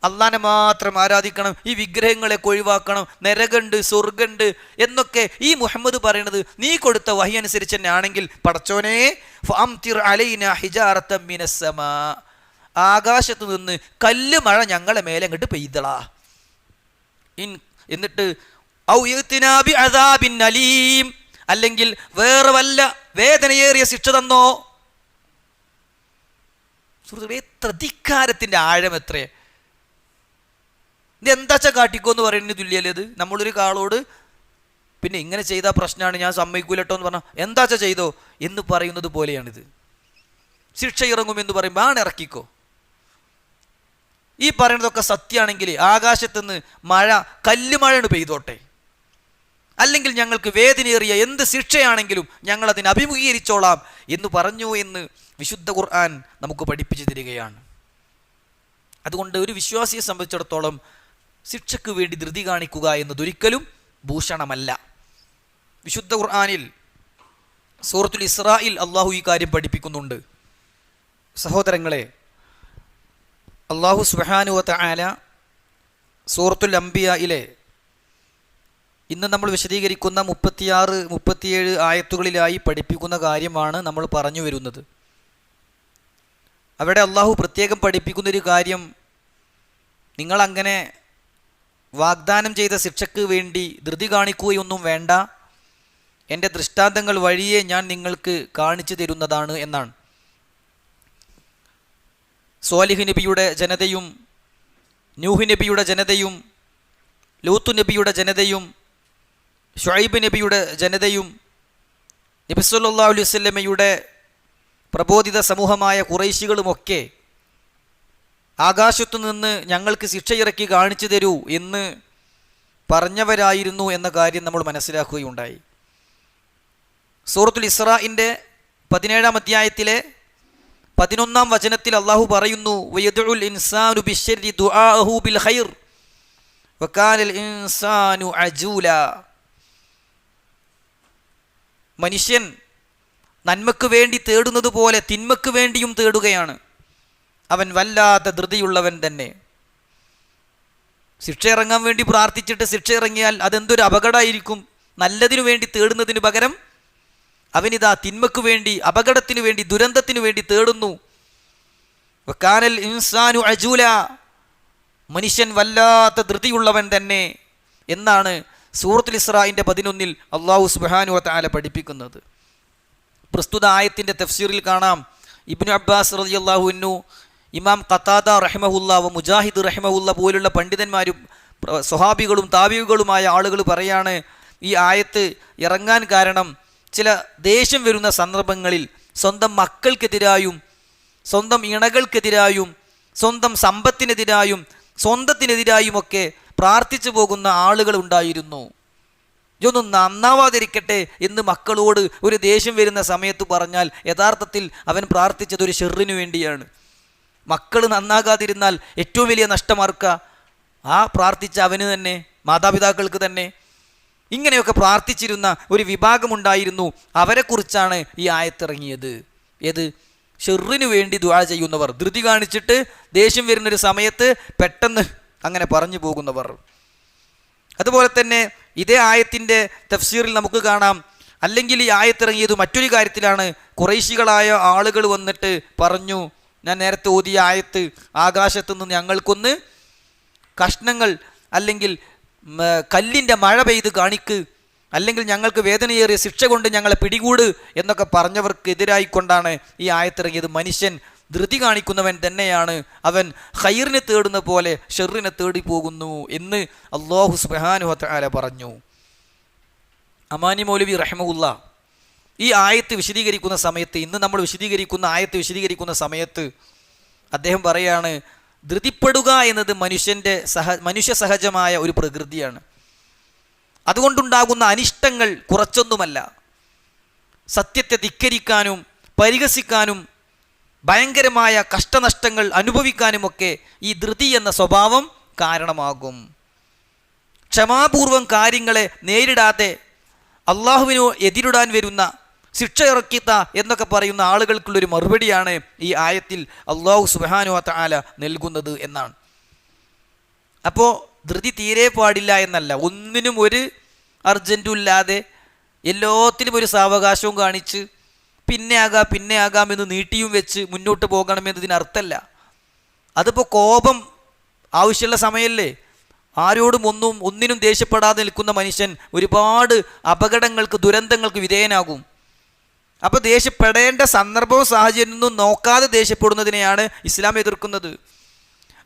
അള്ളാനെ മാത്രം ആരാധിക്കണം, ഈ വിഗ്രഹങ്ങളെ ഒഴിവാക്കണം, നരകണ്ട് സ്വർഗണ്ട് എന്നൊക്കെ ഈ മുഹമ്മദ് പറയണത് നീ കൊടുത്ത വഹി അനുസരിച്ച് തന്നെ ആണെങ്കിൽ പടച്ചോനെ ഫഅംതിർ അലൈനാ ഹിജാറത്തൻ മിനസ്സമാ, ആകാശത്ത് നിന്ന് കല്ല് മഴ ഞങ്ങളെ മേലെ അങ്ങോട്ട് പെയ്തളാ. എന്നിട്ട് ഔ യഅ്തിനാ ബിഅദാബിൻ അലീം, അല്ലെങ്കിൽ വേറെ വല്ല വേദനയേറിയ ശിക്ഷ തന്നോ. സുഹൃത്തുക്കളെ, ധിക്കാരത്തിന്റെ ആഴം എത്രേ. ഇത് എന്താച്ചാ കാട്ടിക്കോ എന്ന് പറയുന്നത് തുല്യല്ലേ ഇത്. നമ്മളൊരു കാളോട് പിന്നെ ഇങ്ങനെ ചെയ്താൽ പ്രശ്നമാണ്, ഞാൻ സമ്മതിക്കൂലട്ടോ എന്ന് പറഞ്ഞാൽ എന്താച്ചാ ചെയ്തോ എന്ന് പറയുന്നത് പോലെയാണിത്. ശിക്ഷ ഇറങ്ങുമെന്ന് പറയുമ്പോൾ ഇറക്കിക്കോ. ഈ പറയുന്നതൊക്കെ സത്യമാണെങ്കിൽ ആകാശത്തുനിന്ന് മഴ കല്ലുമഴയാണ് പെയ്തോട്ടെ, അല്ലെങ്കിൽ ഞങ്ങൾക്ക് വേദനയേറിയ എന്ത് ശിക്ഷയാണെങ്കിലും ഞങ്ങൾ അതിനെ അഭിമുഖീകരിച്ചോളാം എന്ന് പറഞ്ഞു എന്ന് വിശുദ്ധ ഖുർആൻ നമുക്ക് പഠിപ്പിച്ചു തരികയാണ്. അതുകൊണ്ട് ഒരു വിശ്വാസിയെ സംബന്ധിച്ചിടത്തോളം ശിക്ഷയ്ക്ക് വേണ്ടി ധൃതി കാണിക്കുക എന്നതൊരിക്കലും ഭൂഷണമല്ല. വിശുദ്ധ ഖുർആനിൽ സൂറത്തുൽ ഇസ്രായിൽ അള്ളാഹു ഈ കാര്യം പഠിപ്പിക്കുന്നുണ്ട്. സഹോദരങ്ങളെ, അള്ളാഹു സുബ്ഹാനഹു വ തആല സൂറത്തുൽ അംബിയായിലെ ഇന്ന് നമ്മൾ വിശദീകരിക്കുന്ന 36, 37 ആയത്തുകളിലായി പഠിപ്പിക്കുന്ന കാര്യമാണ് നമ്മൾ പറഞ്ഞു വരുന്നത്. അവിടെ അള്ളാഹു പ്രത്യേകം പഠിപ്പിക്കുന്നൊരു കാര്യം, നിങ്ങളങ്ങനെ വാഗ്ദാനം ചെയ്ത ശിക്ഷയ്ക്ക് വേണ്ടി ധൃതി കാണിക്കുകയൊന്നും വേണ്ട, എൻ്റെ ദൃഷ്ടാന്തങ്ങൾ വഴിയെ ഞാൻ നിങ്ങൾക്ക് കാണിച്ചു തരുന്നതാണ് എന്നാണ്. സ്വാലിഹ് നബിയുടെ ജനതയും നൂഹ് നബിയുടെ ജനതയും ലൂത്ത് നബിയുടെ ജനതയും ഷുഐബ് നബിയുടെ ജനതയും നബി സല്ലല്ലാഹു അലൈഹി വസല്ലമയുടെ പ്രബോധിത സമൂഹമായ ഖുറൈശികളുമൊക്കെ ആകാശത്തു നിന്ന് ഞങ്ങൾക്ക് ശിക്ഷയിറക്കി കാണിച്ചു തരൂ എന്ന് പറഞ്ഞവരായിരുന്നു എന്ന കാര്യം നമ്മൾ മനസ്സിലാക്കുകയുണ്ടായി. സൂറത്തുൽ ഇസ്രാഇൻ്റെ 17-ാം അധ്യായത്തിലെ 11-ാം വചനത്തിൽ അള്ളാഹു പറയുന്നു, വയദ്ഉൽ ഇൻസാനു ബിശ്ശർരി ദുആഅഹു ബിൽ ഖൈർ വകാനൽ ഇൻസാനു അജൂല. മനുഷ്യൻ നന്മക്ക് വേണ്ടി തേടുന്നത് പോലെ തിന്മക്ക് വേണ്ടിയും തേടുകയാണ്. അവൻ വല്ലാത്ത ധൃതിയുള്ളവൻ തന്നെ. ശിക്ഷ ഇറങ്ങാൻ വേണ്ടി പ്രാർത്ഥിച്ചിട്ട് ശിക്ഷ ഇറങ്ങിയാൽ അതെന്തൊരു അപകടമായിരിക്കും. നല്ലതിനു വേണ്ടി തേടുന്നതിന് പകരം അവനിതാ തിന്മക്ക് വേണ്ടി, അപകടത്തിനു വേണ്ടി, ദുരന്തത്തിനു വേണ്ടി തേടുന്നു. വകാനൽ ഇൻസാനു അജൂല, മനുഷ്യൻ വല്ലാത്ത ധൃതിയുള്ളവൻ തന്നെ എന്നാണ് സൂറത്തുൽ ഇസ്രാഇൻ്റെ 11-ൽ അല്ലാഹു സുബ്ഹാനഹു വ തആല പഠിപ്പിക്കുന്നത്. പ്രസ്തുത ആയത്തിൻ്റെ തഫ്സീറിൽ കാണാം, ഇബ്നു അബ്ബാസ് റളിയല്ലാഹു അൻഹു, ഇമാം ഖതാദ റഹിമഹുല്ലാ, മുജാഹിദ് റഹിമഹുല്ല പോലുള്ള പണ്ഡിതന്മാരും സ്വഹാബികളും താബികളുമായ ആളുകൾ പറയാണ്, ഈ ആയത്ത് ഇറങ്ങാൻ കാരണം ചില ദേഷ്യം വരുന്ന സന്ദർഭങ്ങളിൽ സ്വന്തം മക്കൾക്കെതിരായും സ്വന്തം ഇണകൾക്കെതിരായും സ്വന്തം സമ്പത്തിനെതിരായും സ്വന്തത്തിനെതിരായുമൊക്കെ പ്രാർത്ഥിച്ചു പോകുന്ന ആളുകൾ ഉണ്ടായിരുന്നു. ഇതൊന്നും നന്നാവാതിരിക്കട്ടെ എന്ന് മക്കളോട് ഒരു ദേഷ്യം വരുന്ന സമയത്ത് പറഞ്ഞാൽ യഥാർത്ഥത്തിൽ അവൻ പ്രാർത്ഥിച്ചത് ഒരു ഷെറിനു വേണ്ടിയാണ്. മക്കൾ നന്നാകാതിരുന്നാൽ ഏറ്റവും വലിയ നഷ്ടമാർക്ക ആ പ്രാർത്ഥിച്ച അവന് തന്നെ, മാതാപിതാക്കൾക്ക് തന്നെ. ഇങ്ങനെയൊക്കെ പ്രാർത്ഥിച്ചിരുന്ന ഒരു വിഭാഗമുണ്ടായിരുന്നു. അവരെക്കുറിച്ചാണ് ഈ ആയത്തിറങ്ങിയത്. ഏത്? ഷെറിനു വേണ്ടി ദുആ ചെയ്യുന്നവർ, ധൃതി കാണിച്ചിട്ട് ദേഷ്യം വരുന്നൊരു സമയത്ത് പെട്ടെന്ന് അങ്ങനെ പറഞ്ഞു പോകുന്നവർ. അതുപോലെ തന്നെ ഇതേ ആയത്തിൻ്റെ തഫ്സീറിൽ നമുക്ക് കാണാം, അല്ലെങ്കിൽ ഈ ആയത്തിറങ്ങിയത് മറ്റൊരു കാര്യത്തിലാണ്. ഖുറൈശികളായ ആളുകൾ വന്നിട്ട് പറഞ്ഞു, ഞാൻ നേരത്തെ ഓതിയ ആയത്ത്, ആകാശത്തു നിന്ന് ഞങ്ങൾക്കൊന്ന് കഷ്ണങ്ങൾ അല്ലെങ്കിൽ കല്ലിൻ്റെ മഴ പെയ്ത് കാണിക്ക്, അല്ലെങ്കിൽ ഞങ്ങൾക്ക് വേദനയേറിയ ശിക്ഷ കൊണ്ട് ഞങ്ങളെ പിടികൂട് എന്നൊക്കെ പറഞ്ഞവർക്ക് എതിരായിക്കൊണ്ടാണ് ഈ ആയത്തിറങ്ങിയത്. മനുഷ്യൻ ധൃതി കാണിക്കുന്നവൻ തന്നെയാണ്, അവൻ ഖൈറിനെ തേടുന്ന പോലെ ഷെറിനെ തേടി പോകുന്നു എന്ന് അല്ലാഹു സുബ്ഹാനഹു വ തആല പറഞ്ഞു. അമാനി മൗലവി റഹിമഹുല്ലാ ഈ ആയത്ത് വിശദീകരിക്കുന്ന സമയത്ത്, ഇന്ന് നമ്മൾ വിശദീകരിക്കുന്ന ആയത്ത് വിശദീകരിക്കുന്ന സമയത്ത് അദ്ദേഹം പറയാണ്, ധൃതിപ്പെടുക എന്നത് മനുഷ്യ സഹജമായ ഒരു പ്രകൃതിയാണ്. അതുകൊണ്ടുണ്ടാകുന്ന അനിഷ്ടങ്ങൾ കുറച്ചൊന്നുമല്ല. സത്യത്തെ ധിക്കരിക്കാനും പരിഹസിക്കാനും ഭയങ്കരമായ കഷ്ടനഷ്ടങ്ങൾ അനുഭവിക്കാനുമൊക്കെ ഈ ധൃതി എന്ന സ്വഭാവം കാരണമാകും. ക്ഷമാപൂർവം കാര്യങ്ങളെ നേരിടാതെ അള്ളാഹുവിനു എതിരിടാൻ വരുന്ന ശിക്ഷ ഇറക്കിത്ത എന്നൊക്കെ പറയുന്ന ആളുകൾക്കുള്ളൊരു മറുപടിയാണ് ഈ ആയത്തിൽ അല്ലാഹു സുബ്ഹാനഹു വ തആല നൽകുന്നത് എന്നാണ്. അപ്പോൾ ധൃതി തീരെ പാടില്ല എന്നല്ല, ഒന്നിനും ഒരു അർജൻറ്റും ഇല്ലാതെ എല്ലാത്തിനും ഒരു സാവകാശവും കാണിച്ച് പിന്നെ ആകാം എന്ന് നീട്ടിയും വെച്ച് മുന്നോട്ട് പോകണമെന്നതിന് അർത്ഥമല്ല. അതിപ്പോൾ കോപം ആവശ്യമുള്ള സമയമല്ലേ. ആരോടും ഒന്നിനും ദേഷ്യപ്പെടാതെ നിൽക്കുന്ന മനുഷ്യൻ ഒരുപാട് അപകടങ്ങൾക്ക് ദുരന്തങ്ങൾക്ക് വിധേയനാകും. അപ്പോൾ ദേഷ്യപ്പെടേണ്ട സന്ദർഭവും സാഹചര്യമൊന്നും നോക്കാതെ ദേഷ്യപ്പെടുന്നതിനെയാണ് ഇസ്ലാം എതിർക്കുന്നത്.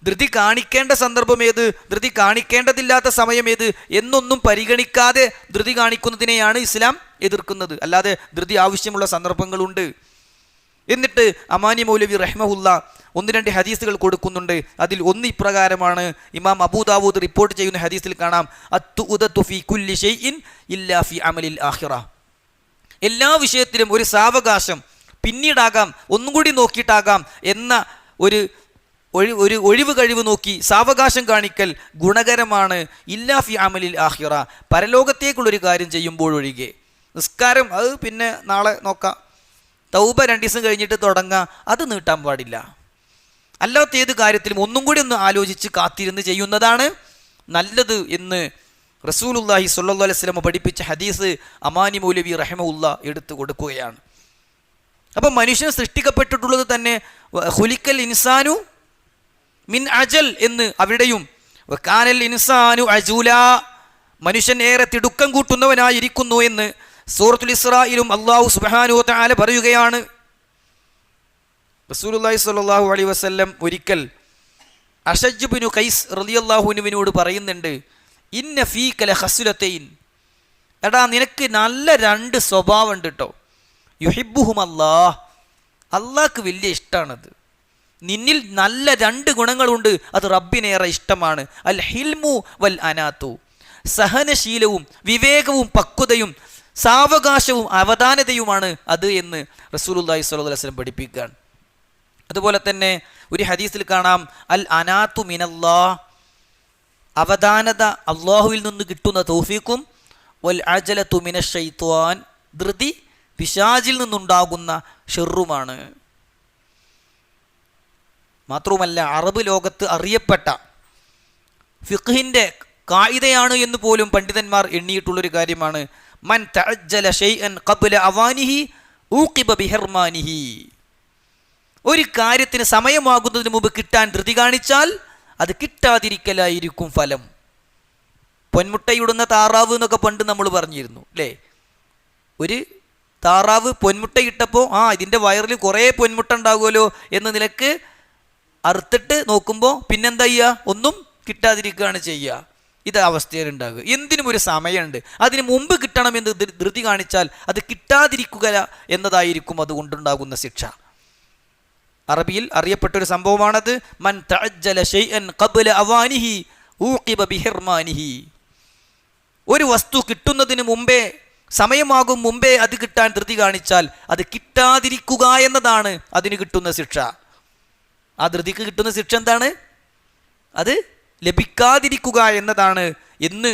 ധൃതി കാണിക്കേണ്ട സന്ദർഭം ഏത്, ധൃതി കാണിക്കേണ്ടതില്ലാത്ത സമയം ഏത് എന്നൊന്നും പരിഗണിക്കാതെ ധൃതി കാണിക്കുന്നതിനെയാണ് ഇസ്ലാം എതിർക്കുന്നത്. അല്ലാതെ ധൃതി ആവശ്യമുള്ള സന്ദർഭങ്ങളുണ്ട്. എന്നിട്ട് അമാനി മൗലവി റഹ്മഹുല്ലാ 1-2 ഹദീസുകൾ കൊടുക്കുന്നുണ്ട്. അതിൽ ഒന്ന് ഇപ്രകാരമാണ്. ഇമാം അബൂദാവൂദ് റിപ്പോർട്ട് ചെയ്യുന്ന ഹദീസിൽ കാണാം, അത്തുഉദതു ഫീ കുല്ലി ഷൈഇൻ ഇല്ലാ ഫീ അമലിൽ ആഖിറ. എല്ലാ വിഷയത്തിലും ഒരു സാവകാശം, പിന്നീടാകാം, ഒന്നും കൂടി നോക്കിയിട്ടാകാം എന്ന ഒരു ഒഴിവ് കഴിവ് നോക്കി സാവകാശം കാണിക്കൽ ഗുണകരമാണ്. ഇല്ലാ ഫി അമലിൽ ആഖിറ, പരലോകത്തേക്കുള്ളൊരു കാര്യം ചെയ്യുമ്പോഴൊഴികെ. നിസ്കാരം അത് പിന്നെ നാളെ നോക്കാം, തൗബ 2 ദിവസം കഴിഞ്ഞിട്ട് തുടങ്ങാം, അത് നീട്ടാൻ പാടില്ല. അല്ലാത്ത ഏത് കാര്യത്തിലും ഒന്നും കൂടി ഒന്ന് ആലോചിച്ച് കാത്തിരുന്ന് ചെയ്യുന്നതാണ് നല്ലത് എന്ന് റസൂലുള്ളാഹി സ്വല്ലല്ലാഹു അലൈഹി വസല്ലം പഠിപ്പിച്ച ഹദീസ് അമാനി മൗലവി റഹിമഹുല്ലാ എടുത്തു കൊടുക്കുകയാണ്. അപ്പം മനുഷ്യൻ സൃഷ്ടിക്കപ്പെട്ടിട്ടുള്ളത് തന്നെ ഖുലിക്കൽ ഇൻസാനു മിൻ അജൽ എന്ന് അവിടെയും വകാനൽ ഇൻസാനു അജൂല, മനുഷ്യൻ ഏറെ തിടുക്കം കൂട്ടുന്നവനായിരിക്കുന്നു എന്ന് സൂറത്തുൽ ഇസ്രായിലും അല്ലാഹു സുബ്ഹാനഹു വ തആല പറയുകയാണ്. റസൂലുള്ളാഹി സ്വല്ലല്ലാഹു അലൈഹി വസല്ലം ഒരിക്കൽ അശജ് ബിനു ഖൈസ് റളിയല്ലാഹു അൻഹുവിനോട് പറയുന്നുണ്ട്, ഇന്ന ഫീക ലഖസ്ലതൈൻ, എടാ നിനക്ക് നല്ല 2 സ്വഭാവം ഉണ്ട് കേട്ടോ. യുഹിബ്ബുഹും അല്ലാഹ്, അള്ളാഹ്ക്ക് വലിയ ഇഷ്ടമാണത്. നിന്നിൽ നല്ല 2 ഗുണങ്ങളുണ്ട്, അത് റബ്ബിനേറെ ഇഷ്ടമാണ്. അൽ ഹിൽമു വൽ അനാത്തു, സഹനശീലവും വിവേകവും പക്വതയും സാവകാശവും അവധാനതയുമാണ് അത് എന്ന് റസൂലുള്ളാഹി സ്വല്ലല്ലാഹു അലൈഹി വസല്ലം പഠിപ്പിക്കുകയാണ്. അതുപോലെ തന്നെ ഒരു ഹദീസിൽ കാണാം, അൽ അനാത്തു മിനല്ലാഹ്, അവധാനത അള്ളാഹുവിൽ നിന്ന് കിട്ടുന്ന തൗഫീഖും, വൽ അജലത്തു മിനശ് ശൈത്വാൻ, ധൃതി പിശാചിൽ നിന്നുണ്ടാകുന്ന ഷെറുമാണ്. മാത്രവുമല്ല അറബ് ലോകത്ത് അറിയപ്പെട്ട ഫിഖ്ഹിൻ്റെ കായിദയാണ് എന്ന് പോലും പണ്ഡിതന്മാർ എണ്ണിയിട്ടുള്ളൊരു കാര്യമാണ്, മൻ തഅജ്ജല ഷൈഅൻ ഖബ്ല അവാനിഹി ഊഖിബ ബിഹിർമാനിഹി. ഒരു കാര്യത്തിന് സമയമാകുന്നതിന് മുമ്പ് കിട്ടാൻ ധൃതി കാണിച്ചാൽ അത് കിട്ടാതിരിക്കലായിരിക്കും ഫലം. പൊന്മുട്ടയിടുന്ന താറാവ് എന്നൊക്കെ പണ്ട് നമ്മൾ പറഞ്ഞിരുന്നു അല്ലേ. ഒരു താറാവ് പൊന്മുട്ടയിട്ടപ്പോൾ ഇതിൻ്റെ വയറിൽ കുറേ പൊന്മുട്ട ഉണ്ടാകുമല്ലോ എന്ന നിലക്ക് അറുത്തിട്ട് നോക്കുമ്പോൾ പിന്നെന്താ ചെയ്യുക, ഒന്നും കിട്ടാതിരിക്കുകയാണ് ചെയ്യുക. ഇത് അവസ്ഥയിലുണ്ടാകുക. എന്തിനും ഒരു സമയമുണ്ട്, അതിന് മുമ്പ് കിട്ടണമെന്ന് ധൃതി കാണിച്ചാൽ അത് കിട്ടാതിരിക്കുക എന്നതായിരിക്കും അതുകൊണ്ടുണ്ടാകുന്ന ശിക്ഷ. അറബിയിൽ അറിയപ്പെട്ടൊരു സംഭവമാണത്, മൻ തഅജ്ജല ഷൈഅൻ ഖബ്ല അവാനിഹി ഊഖിബ ബിഹിർമാനിഹി. ഒരു വസ്തു കിട്ടുന്നതിന് മുമ്പേ, സമയമാകും മുമ്പേ അത് കിട്ടാൻ ധൃതി കാണിച്ചാൽ അത് കിട്ടാതിരിക്കുക എന്നതാണ് അതിന് കിട്ടുന്ന ശിക്ഷ. ആ ധൃതിക്ക് കിട്ടുന്ന ശിക്ഷ എന്താണ്? അത് ലഭിക്കാതിരിക്കുക എന്നതാണ് എന്ന്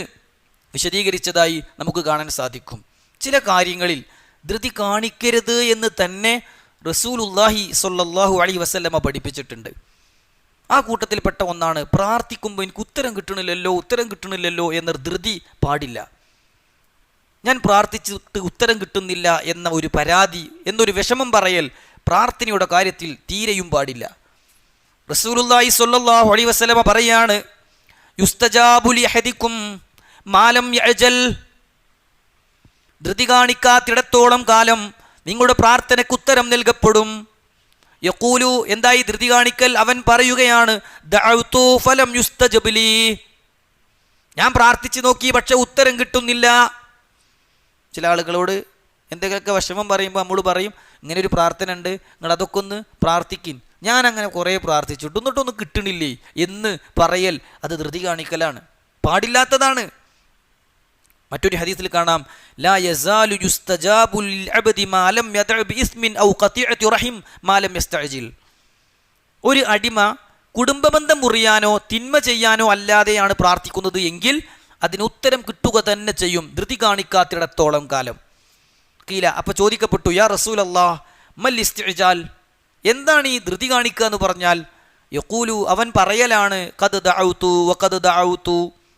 വിശദീകരിച്ചതായി നമുക്ക് കാണാൻ സാധിക്കും. ചില കാര്യങ്ങളിൽ ധൃതി കാണിക്കരുത് എന്ന് തന്നെ റസൂലുള്ളാഹി സ്വല്ലല്ലാഹു അലൈഹി വസല്ലമ പഠിപ്പിച്ചിട്ടുണ്ട്. ആ കൂട്ടത്തിൽപ്പെട്ട ഒന്നാണ്, പ്രാർത്ഥിക്കുമ്പോൾ എനിക്ക് ഉത്തരം കിട്ടണില്ലല്ലോ എന്ന ധൃതി പാടില്ല. ഞാൻ പ്രാർത്ഥിച്ചിട്ട് ഉത്തരം കിട്ടുന്നില്ല എന്ന ഒരു പരാതി, എന്നൊരു വിഷമം പറയൽ പ്രാർത്ഥനയുടെ കാര്യത്തിൽ തീരെയും പാടില്ല. റസൂലുള്ളാഹി സ്വല്ലല്ലാഹു അലൈഹി വസല്ലമ പറയാണ്, യുസ്തജാബു ലിഅഹദികും മാലം യഅജൽ, ധൃതി കാണിക്കാത്തിടത്തോളം കാലം നിങ്ങളുടെ പ്രാർത്ഥനയ്ക്ക് ഉത്തരം നൽകപ്പെടും. യഖൂലു, എന്തായി ധൃതി കാണിക്കൽ? അവൻ പറയുകയാണ്, ദഅഉതു ഫലം യുസ്തജബ് ലി, ഞാൻ പ്രാർത്ഥിച്ചു നോക്കി പക്ഷെ ഉത്തരം കിട്ടുന്നില്ല. ചില ആളുകളോട് എന്തെങ്കിലുമൊക്കെ വിഷമം പറയുമ്പോൾ നമ്മൾ പറയും, ഇങ്ങനെ ഒരു പ്രാർത്ഥന ഉണ്ട്, നിങ്ങൾ അതൊക്കെ ഒന്ന് പ്രാർത്ഥിക്കിൻ. ഞാൻ അങ്ങനെ കുറേ പ്രാർത്ഥിച്ചിട്ട് എന്നിട്ടൊന്നും കിട്ടണില്ലേ എന്ന് പറയൽ അത് ധൃതി കാണിക്കലാണ്, പാടില്ലാത്തതാണ്. മറ്റൊരു ഹദീസിൽ കാണാം, ലാ യസാലു യുസ്തജാബു ലിൽ അബ്ദി മാ ലം യദഅ ബിഇസ്മിൻ ഔ ഖതിഅതി റഹിം മാ ലം യസ്തഅജിൽ. ഒരു അടിമ കുടുംബബന്ധം മുറിയാനോ തിന്മ ചെയ്യാനോ അല്ലാതെയാണ് പ്രാർത്ഥിക്കുന്നത് എങ്കിൽ അതിന് ഉത്തരം കിട്ടുക തന്നെ ചെയ്യും, ധൃതി കാണിക്കാത്തിടത്തോളം കാലം. കീല, അപ്പോൾ ചോദിക്കപ്പെട്ടു, യാ റസൂലല്ലാഹ് മൽ ഇസ്തിഅജാൽ, എന്താണ് ഈ ധൃതി കാണിക്കുക എന്ന് പറഞ്ഞാൽ? യഖൂലു, അവൻ പറയലാണ്, ഖദ് ദഅഉതു വഖദ് ദഅഉതു,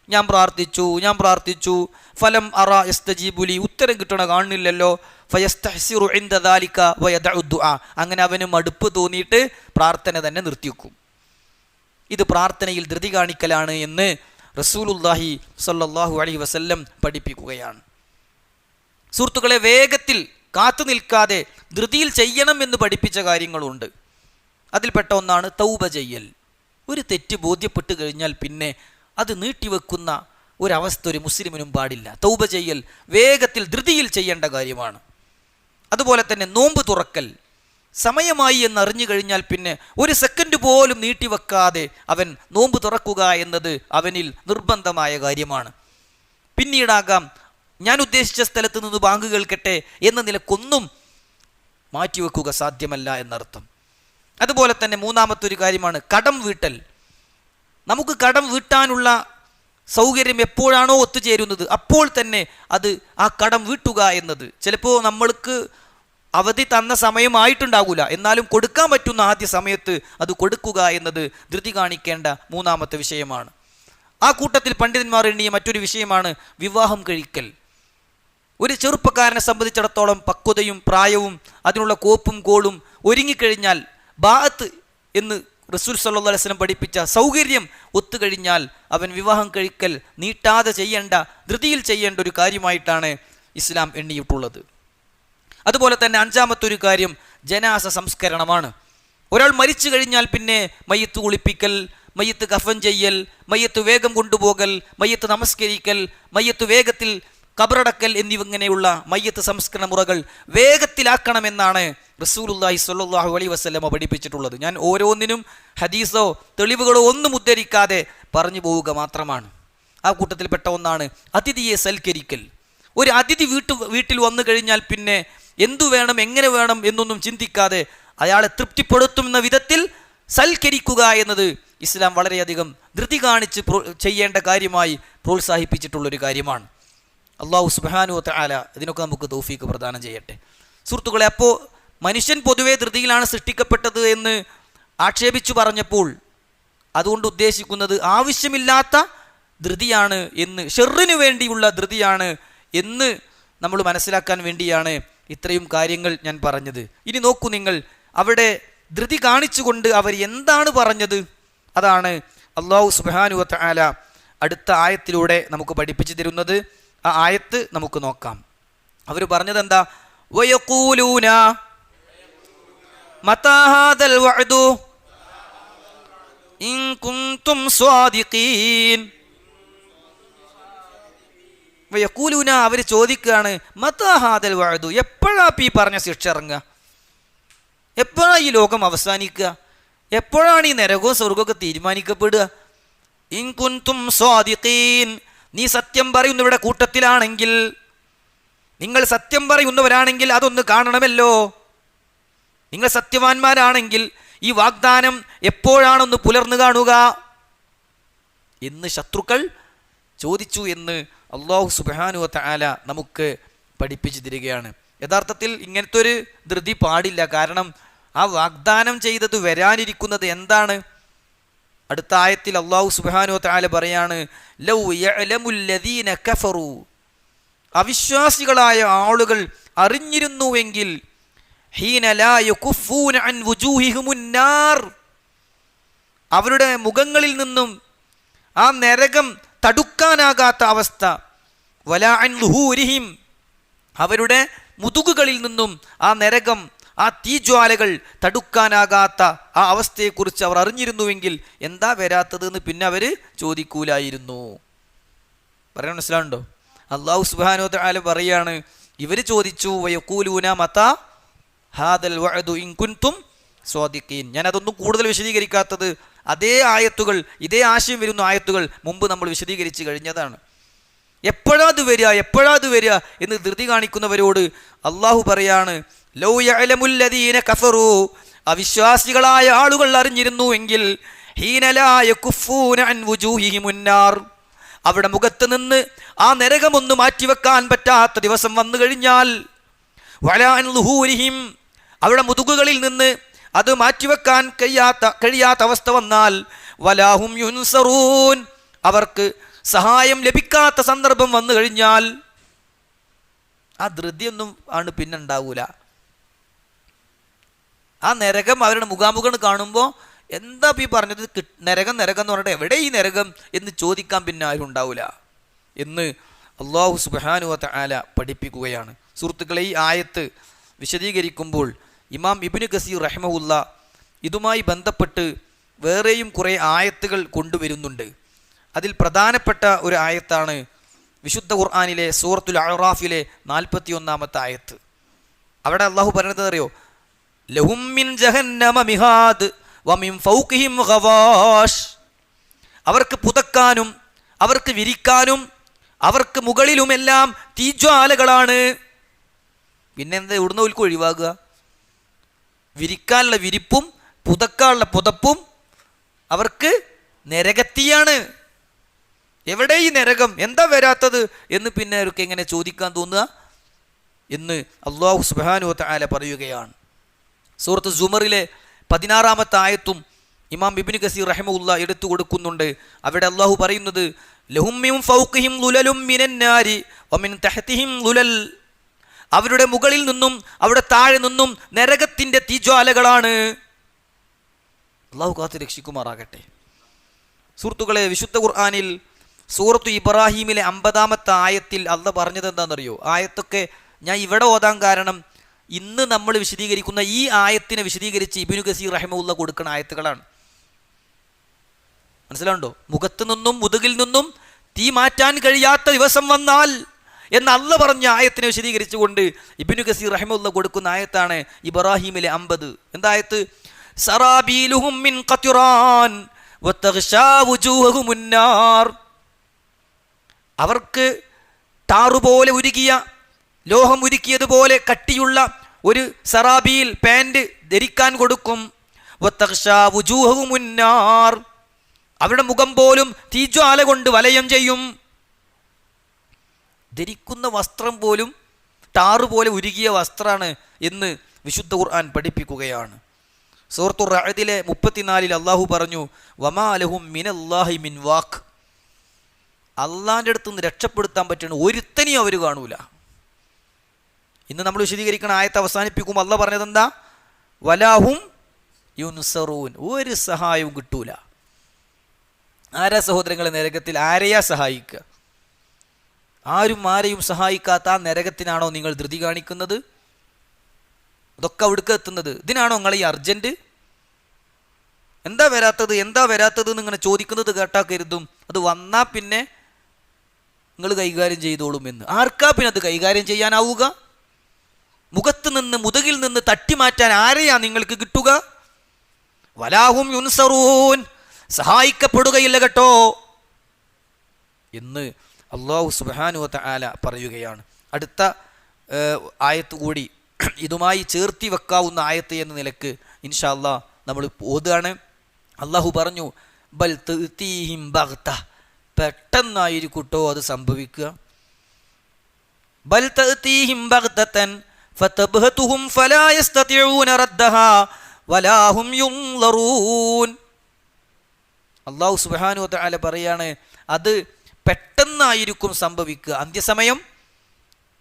ഞാൻ പ്രാർത്ഥിച്ചു, ഫലം അറ യസ്തജീബുലി, ഉത്തരം കിട്ടണ കാണുന്നില്ലല്ലോ. ഫയസ്തഹ്സിറു ഇൻദ ദാലിക വയദഉ ദുആ, അങ്ങനെ അവന് മടുപ്പ് തോന്നിയിട്ട് പ്രാർത്ഥന തന്നെ നിർത്തിവെക്കും. ഇത് പ്രാർത്ഥനയിൽ ധൃതി കാണിക്കലാണ് എന്ന് റസൂലുള്ളാഹി സ്വല്ലല്ലാഹു അലൈഹി വസല്ലം പഠിപ്പിക്കുകയാണ്. സുഹൃത്തുക്കളെ, വേഗത്തിൽ കാത്തു നിൽക്കാതെ ധൃതിയിൽ ചെയ്യണം എന്ന് പഠിപ്പിച്ച കാര്യങ്ങളുണ്ട്. അതിൽപ്പെട്ട ഒന്നാണ് തൗബ ചെയ്യൽ. ഒരു തെറ്റ് ബോധ്യപ്പെട്ട് കഴിഞ്ഞാൽ പിന്നെ അത് നീട്ടിവെക്കുന്ന ഒരവസ്ഥ ഒരു മുസ്ലിമിനും പാടില്ല. തൗബ ചെയ്യൽ വേഗത്തിൽ ധൃതിയിൽ ചെയ്യേണ്ട കാര്യമാണ്. അതുപോലെ തന്നെ നോമ്പ് തുറക്കൽ, സമയമായി എന്നറിഞ്ഞു കഴിഞ്ഞാൽ പിന്നെ ഒരു സെക്കൻഡ് പോലും നീട്ടിവെക്കാതെ അവൻ നോമ്പ് തുറക്കുക എന്നത് അവനിൽ നിർബന്ധമായ കാര്യമാണ്. പിന്നീടാകാം ഞാൻ ഉദ്ദേശിച്ച സ്ഥലത്ത് നിന്ന് ബാങ്ക് കേൾക്കട്ടെ എന്ന നിലക്കൊന്നും മാറ്റിവെക്കുക സാധ്യമല്ല എന്നർത്ഥം. അതുപോലെ തന്നെ മൂന്നാമത്തെ ഒരു കാര്യമാണ് കടം വീട്ടൽ. നമുക്ക് കടം വീട്ടാനുള്ള സൗകര്യം എപ്പോഴാണോ ഒത്തുചേരുന്നത് അപ്പോൾ തന്നെ ആ കടം വീട്ടുക എന്നത്, ചിലപ്പോൾ നമ്മൾക്ക് അവധി തന്ന സമയമായിട്ടുണ്ടാകില്ല, എന്നാലും കൊടുക്കാൻ പറ്റുന്ന ആദ്യ സമയത്ത് അത് കൊടുക്കുക എന്നത് ധൃതി കാണിക്കേണ്ട മൂന്നാമത്തെ വിഷയമാണ്. ആ കൂട്ടത്തിൽ പണ്ഡിതന്മാർ എണ്ണിയ മറ്റൊരു വിഷയമാണ് വിവാഹം കഴിക്കൽ. ഒരു ചെറുപ്പക്കാരനെ സംബന്ധിച്ചിടത്തോളം പക്വതയും പ്രായവും അതിനുള്ള കോപ്പും കോളും ഒരുങ്ങിക്കഴിഞ്ഞാൽ, ബാഅത്ത് എന്ന് റസൂൽ സല്ലല്ലാഹു അലൈഹി വസല്ലം പഠിപ്പിച്ച സൗകര്യം ഒത്തുകഴിഞ്ഞാൽ അവൻ വിവാഹം കഴിക്കൽ നീട്ടാതെ ചെയ്യേണ്ട, ധൃതിയിൽ ചെയ്യേണ്ട ഒരു കാര്യമായിട്ടാണ് ഇസ്ലാം എണ്ണിയിട്ടുള്ളത്. അതുപോലെ തന്നെ അഞ്ചാമത്തെ ഒരു കാര്യം ജനാസ സംസ്കരണമാണ്. ഒരാൾ മരിച്ചു കഴിഞ്ഞാൽ പിന്നെ മയ്യത്ത് കുളിപ്പിക്കൽ, മയ്യത്ത് കഫൻ ചെയ്യൽ, മയ്യത്ത് വേഗം കൊണ്ടുപോകൽ, മയ്യത്ത് നമസ്കരിക്കൽ, മയ്യത്ത് വേഗത്തിൽ കബറടക്കൽ എന്നിവങ്ങനെയുള്ള മയ്യത്ത് സംസ്കരണ മുറകൾ വേഗത്തിലാക്കണമെന്നാണ് റസൂലുള്ളാഹി സ്വല്ലല്ലാഹു അലൈഹി വസല്ലം പഠിപ്പിച്ചിട്ടുള്ളത്. ഞാൻ ഓരോന്നിനും ഹദീസോ തെളിവുകളോ ഒന്നും ഉദ്ധരിക്കാതെ പറഞ്ഞു പോവുക മാത്രമാണ്. ആ കൂട്ടത്തിൽപ്പെട്ട ഒന്നാണ് അതിഥിയെ സൽക്കരിക്കൽ. ഒരു അതിഥി വീട്ടിൽ വന്നു കഴിഞ്ഞാൽ പിന്നെ എന്തു വേണം എങ്ങനെ വേണം എന്നൊന്നും ചിന്തിക്കാതെ അയാളെ തൃപ്തിപ്പെടുത്തുന്ന വിധത്തിൽ സൽക്കരിക്കുക എന്നത് ഇസ്ലാം വളരെയധികം ധൃതി കാണിച്ച് ചെയ്യേണ്ട കാര്യമായി പ്രോത്സാഹിപ്പിച്ചിട്ടുള്ളൊരു കാര്യമാണ്. അള്ളാഹു സുബ്ഹാനഹു വ തആല ഇതിനൊക്കെ നമുക്ക് തൗഫീഖ് പ്രദാനം ചെയ്യട്ടെ. സുഹൃത്തുക്കളെ, അപ്പോൾ മനുഷ്യൻ പൊതുവെ ധൃതിയിലാണ് സൃഷ്ടിക്കപ്പെട്ടത് എന്ന് ആക്ഷേപിച്ചു പറഞ്ഞപ്പോൾ അതുകൊണ്ട് ഉദ്ദേശിക്കുന്നത് ആവശ്യമില്ലാത്ത ധൃതിയാണ് എന്ന്, ഷെറിനു വേണ്ടിയുള്ള ധൃതിയാണ് എന്ന് നമ്മൾ മനസ്സിലാക്കാൻ വേണ്ടിയാണ് ഇത്രയും കാര്യങ്ങൾ ഞാൻ പറഞ്ഞത്. ഇനി നോക്കൂ നിങ്ങൾ, അവിടെ ധൃതി കാണിച്ചുകൊണ്ട് അവർ എന്താണ് പറഞ്ഞത്? അതാണ് അല്ലാഹു സുബ്ഹാനഹു വ തആല അടുത്ത ആയത്തിലൂടെ നമുക്ക് പഠിപ്പിച്ചു തരുന്നത്. ആ ആയത്ത് നമുക്ക് നോക്കാം. അവർ പറഞ്ഞത് എന്താ? വയഖൂലൂന മതാ ഹാദൽ വഅദു ഇൻ കുൻതും സ്വാദിഖീൻ. വയഖൂലൂന, അവർ ചോദിക്കുകയാണ്, മതാ ഹാദൽ വഅദു, എപ്പോഴാ ഈ പറഞ്ഞ ശിക്ഷ ഇറങ്ങുക? എപ്പോഴാ ഈ ലോകം അവസാനിക്കുക? എപ്പോഴാണ് ഈ നരകവും സ്വർഗമൊക്കെ തീരുമാനിക്കപ്പെടുക? ഇൻ കുൻതും സ്വാദിഖീൻ, നീ സത്യം പറയുന്നവരുടെ കൂട്ടത്തിലാണെങ്കിൽ, നിങ്ങൾ സത്യം പറയുന്നവരാണെങ്കിൽ അതൊന്ന് കാണണമല്ലോ. നിങ്ങൾ സത്യവാന്മാരാണെങ്കിൽ ഈ വാഗ്ദാനം എപ്പോഴാണൊന്ന് പുലർന്നു കാണുക എന്ന് ശത്രുക്കൾ ചോദിച്ചു എന്ന് അല്ലാഹു സുബ്ഹാനഹു വ തആല നമുക്ക് പഠിപ്പിച്ചു തരികയാണ്. യഥാർത്ഥത്തിൽ ഇങ്ങനത്തെ ഒരു ധൃതി പാടില്ല. കാരണം ആ വാഗ്ദാനം ചെയ്തത് വരാനിരിക്കുന്നത് എന്താണ്? അടുത്ത ആയത്തിൽ അല്ലാഹു സുബ്ഹാനഹു വ തആല പറയാണ്, ലൗ യഅലമുൽ ലദീന കഫറു, അവിശ്വാസികളായ ആളുകൾ അറിഞ്ഞിരുന്നുവെങ്കിൽ, ഹീന ലാ യകുഫൂന അൻ വുജൂഹിഹിമുൻ നാർ, അവരുടെ മുഖങ്ങളിൽ നിന്നും ആ നരകം തടുക്കാനാകാത്ത അവസ്ഥ. വലാ അൻ ളുഹൂരിഹിം, അവരുടെ മുതുകുകളിൽ നിന്നും ആ നരകം, ആ തീജ്വാലകൾ തടുക്കാനാകാത്ത ആ അവസ്ഥയെക്കുറിച്ച് അവർ അറിഞ്ഞിരുന്നുവെങ്കിൽ എന്താ വരാത്തതെന്ന് പിന്നെ അവർ ചോദിക്കൂലായിരുന്നു. പറയാൻ മനസ്സിലാവുണ്ടോ? അല്ലാഹു സുബ്ഹാനഹു വ തആല പറയാണ്, ഇവർ ചോദിച്ചു വയഖൂലൂന മതാ ഹാദൽ വഅദു ഇൻ കുൻതും സ്വാദിഖീൻ. ഞാൻ അതൊന്നും കൂടുതൽ വിശദീകരിക്കാത്തത്, അതേ ആയത്തുകൾ, ഇതേ ആശയം വരുന്ന ആയത്തുകൾ മുമ്പ് നമ്മൾ വിശദീകരിച്ച് കഴിഞ്ഞതാണ്. എപ്പോഴാ അത് വരിക എന്ന് ധൃതി കാണിക്കുന്നവരോട് അള്ളാഹു പറയാണ്, ലൗ യഅലമുല്ലദീന കഫറൂ, അവിശ്വാസികളായ ആളുകൾ അറിഞ്ഞിരുന്നുവെങ്കിൽ, ഹീന ലാ യകുഫൂന അൻ വുജൂഹിഹിമുൻ നാർ, അവിടെ മുഖത്ത് നിന്ന് ആ നരകമൊന്ന് മാറ്റിവെക്കാൻ പറ്റാത്ത ദിവസം വന്നു കഴിഞ്ഞാൽ, വലാ അൻ ളുഹൂരിഹിം, അവിടെ മുതുകുകളിൽ നിന്ന് അത് മാറ്റിവെക്കാൻ കഴിയാത്ത അവസ്ഥ വന്നാൽ, വലാഹും യുൻസറൂൻ, അവർക്ക് സഹായം ലഭിക്കാത്ത സന്ദർഭം വന്നു കഴിഞ്ഞാൽ ആ ധൃതിയൊന്നും ആണ് പിന്നെ ഉണ്ടാവൂല. ആ നരകം അവരുടെ മുഖാമുഖം കാണുമ്പോൾ എന്താ ഈ പറഞ്ഞത്, നരകം എന്ന് പറഞ്ഞിട്ട് എവിടെ ഈ നരകം എന്ന് ചോദിക്കാൻ പിന്നെ ആരും ഉണ്ടാവില്ല എന്ന് അല്ലാഹു സുബ്ഹാനഹു വ തആല പഠിപ്പിക്കുകയാണ്. സുഹൃത്തുക്കളെ, ഈ ആയത്ത് വിശദീകരിക്കുമ്പോൾ ഇമാം ഇബ്നു കസീർ റഹിമഹുല്ല ഇതുമായി ബന്ധപ്പെട്ട് വേറെയും കുറേ ആയത്തുകൾ കൊണ്ടുവരുന്നുണ്ട്. അതിൽ പ്രധാനപ്പെട്ട ഒരു ആയത്താണ് വിശുദ്ധ ഖുർആനിലെ സൂറത്തുൽ അഅറാഫിലെ 41-ാമത്തെ ആയത്ത്. അവിടെ അള്ളാഹു പറയുന്നത് അറിയോ, ലഹും മിൻ ജഹന്നമ മിഹാദ് വമിൻ ഫൗഖിഹിം ഗവാഷ്, അവർക്ക് പുതക്കാനും അവർക്ക് വിരിക്കാനും അവർക്ക് മുകളിലുമെല്ലാം തീജ്വാലകളാണ്. പിന്നെന്താ ഇവിടുന്ന് ഓൽക്ക് ഒഴിവാകുക? വിരിക്കാനുള്ള വിരിപ്പും പുതക്കാനുള്ള പുതപ്പും അവർക്ക് നരകത്തിയാണ്. എവിടെ ഈ നരകം, എന്താ വരാത്തത് എന്ന് പിന്നെ അവർക്ക് എങ്ങനെ ചോദിക്കാൻ തോന്നുക എന്ന് അല്ലാഹു സുബ്ഹാനഹു വ തആല പറയുകയാണ്. സൂറത്ത് സുമറിലെ 16-ാമത്തെ ആയത്തും ഇമാം ഇബ്നു കസീർ റഹിമഹുല്ല എടുത്തു കൊടുക്കുന്നുണ്ട്. അവിടെ അല്ലാഹു പറയുന്നത്, ലഹും മിൻ ഫൗഖിഹിം ളുലലും മിനൻ നാരി വമിൻ തഹ്തിഹിം ളുലൽ, അവരുടെ മുകളിൽ നിന്നും അവിടെ താഴെ നിന്നും നരകത്തിന്റെ തീജ്വാലകളാണ്. അല്ലാഹു കാത്ത് രക്ഷിക്കുമാറാകട്ടെ. സുഹൃത്തുക്കളെ, വിശുദ്ധ ഖുർആനിൽ സൂറത്തു ഇബ്രാഹീമിലെ 50-ാമത്തെ ആയത്തിൽ അല്ലാഹു പറഞ്ഞത് എന്താണെന്നറിയോ? ആയത്തൊക്കെ ഞാൻ ഇവിടെ ഓതാൻ കാരണം ഇന്ന് നമ്മൾ വിശദീകരിക്കുന്ന ഈ ആയത്തിനെ വിശദീകരിച്ച് ഇബ്നു കസീർ റഹിമഹുല്ല കൊടുക്കുന്ന ആയത്തുകളാണ്. മനസ്സിലാവുണ്ടോ? മുഖത്ത് നിന്നും മുതുകിൽ നിന്നും തീ മാറ്റാൻ കഴിയാത്ത ദിവസം വന്നാൽ എന്ന് അല്ലാഹു പറഞ്ഞ ആയത്തിനെ വിശദീകരിച്ചുകൊണ്ട് ഇബ്നു കസീർ റഹിമഹുല്ല കൊടുക്കുന്ന ആയത്താണ് ഇബ്രാഹീമിലെ 50. എന്തായത്ത്? സറാബീലുഹും മിൻ ഖത്റാൻ വതഗ്ശാ വുജൂഹുമുൻ നാർ, അവർക്ക് ടാറുപോലെ ഉരുകിയ ലോഹം ഉരുക്കിയതുപോലെ കട്ടിയുള്ള ഒരു സറാബീൽ പാൻറ് ധരിക്കാൻ കൊടുക്കും. വതഗ്ശാ വുജൂഹുമുൻ നാർ, അവരുടെ മുഖം പോലും തീജ്വാല കൊണ്ട് വലയം ചെയ്യും. ധരിക്കുന്ന വസ്ത്രം പോലും ടാറുപോലെ ഉരുകിയ വസ്ത്രമാണ് എന്ന് വിശുദ്ധ ഖുർആൻ പഠിപ്പിക്കുകയാണ്. സൂറത്തു റഅദിലെ 34 അല്ലാഹു പറഞ്ഞു, വമാ ലഹും മിനല്ലാഹി മിൻ വാഖ്, അള്ളാൻ്റെ അടുത്ത് നിന്ന് രക്ഷപ്പെടുത്താൻ പറ്റുന്ന ഒരുത്തനെയും അവർ കാണൂല. ഇന്ന് നമ്മൾ വിശദീകരിക്കുന്ന ആയത്ത് അവസാനിപ്പിക്കുമ്പോൾ അല്ലാഹു പറഞ്ഞത് എന്താ? വലാഹും യുൻസറൂൻ, ഒരു സഹായവും കിട്ടൂല. ആരാ സഹോദരങ്ങളെ നരകത്തിൽ ആരെയാ സഹായിക്കുക? ആരെയും സഹായിക്കാത്ത ആ നരകത്തിനാണോ നിങ്ങൾ ധൃതി കാണിക്കുന്നത്? ഇതൊക്കെ അവിടേക്ക് എത്തുന്നത് ഇതിനാണോ നിങ്ങൾ ഈ അർജന്റ്? എന്താ വരാത്തത് എന്നിങ്ങനെ ചോദിക്കുന്നത് കേട്ടാ കരുതും അത് വന്നാൽ പിന്നെ നിങ്ങൾ കൈകാര്യം ചെയ്തോളും എന്ന്. ആർക്കാ പിന്നെ അത് കൈകാര്യം ചെയ്യാനാവുക? മുഖത്ത് നിന്ന് മുതുകിൽ നിന്ന് തട്ടിമാറ്റാൻ ആരെയാ നിങ്ങൾക്ക് കിട്ടുക? വലാഹും യുൻസറൂൻ, സഹായിക്കപ്പെടുകയില്ല കേട്ടോ എന്ന് അല്ലാഹു സുബ്ഹാനഹു വ തആല പറയുകയാണ്. അടുത്ത ആയത്ത് കൂടി ഇതുമായി ചേർത്തി വെക്കാവുന്ന ആയത്ത് എന്ന നിലക്ക് ഇൻഷാ അല്ലാഹ് നമ്മൾ ഓതുകയാണ്. അല്ലാഹു പറഞ്ഞു, ബൽ തഅതീഹിം ബഗ്ത, പെട്ടെന്നായിരിക്കട്ടോ അത് സംഭവിക്കുക. ബൽ തഅതീഹിം ബഗ്തതൻ ഫതബ്ഹതുഹും ഫലാ യസ്തതിഊന റദ്ദഹാ വലാ ഹും യുൻളറൂൻ. അല്ലാഹു സുബ്ഹാനഹു വ തആല പറയാണ്, അത് പെട്ടെന്നായിരിക്കും സംഭവിക്കുക. അന്ത്യസമയം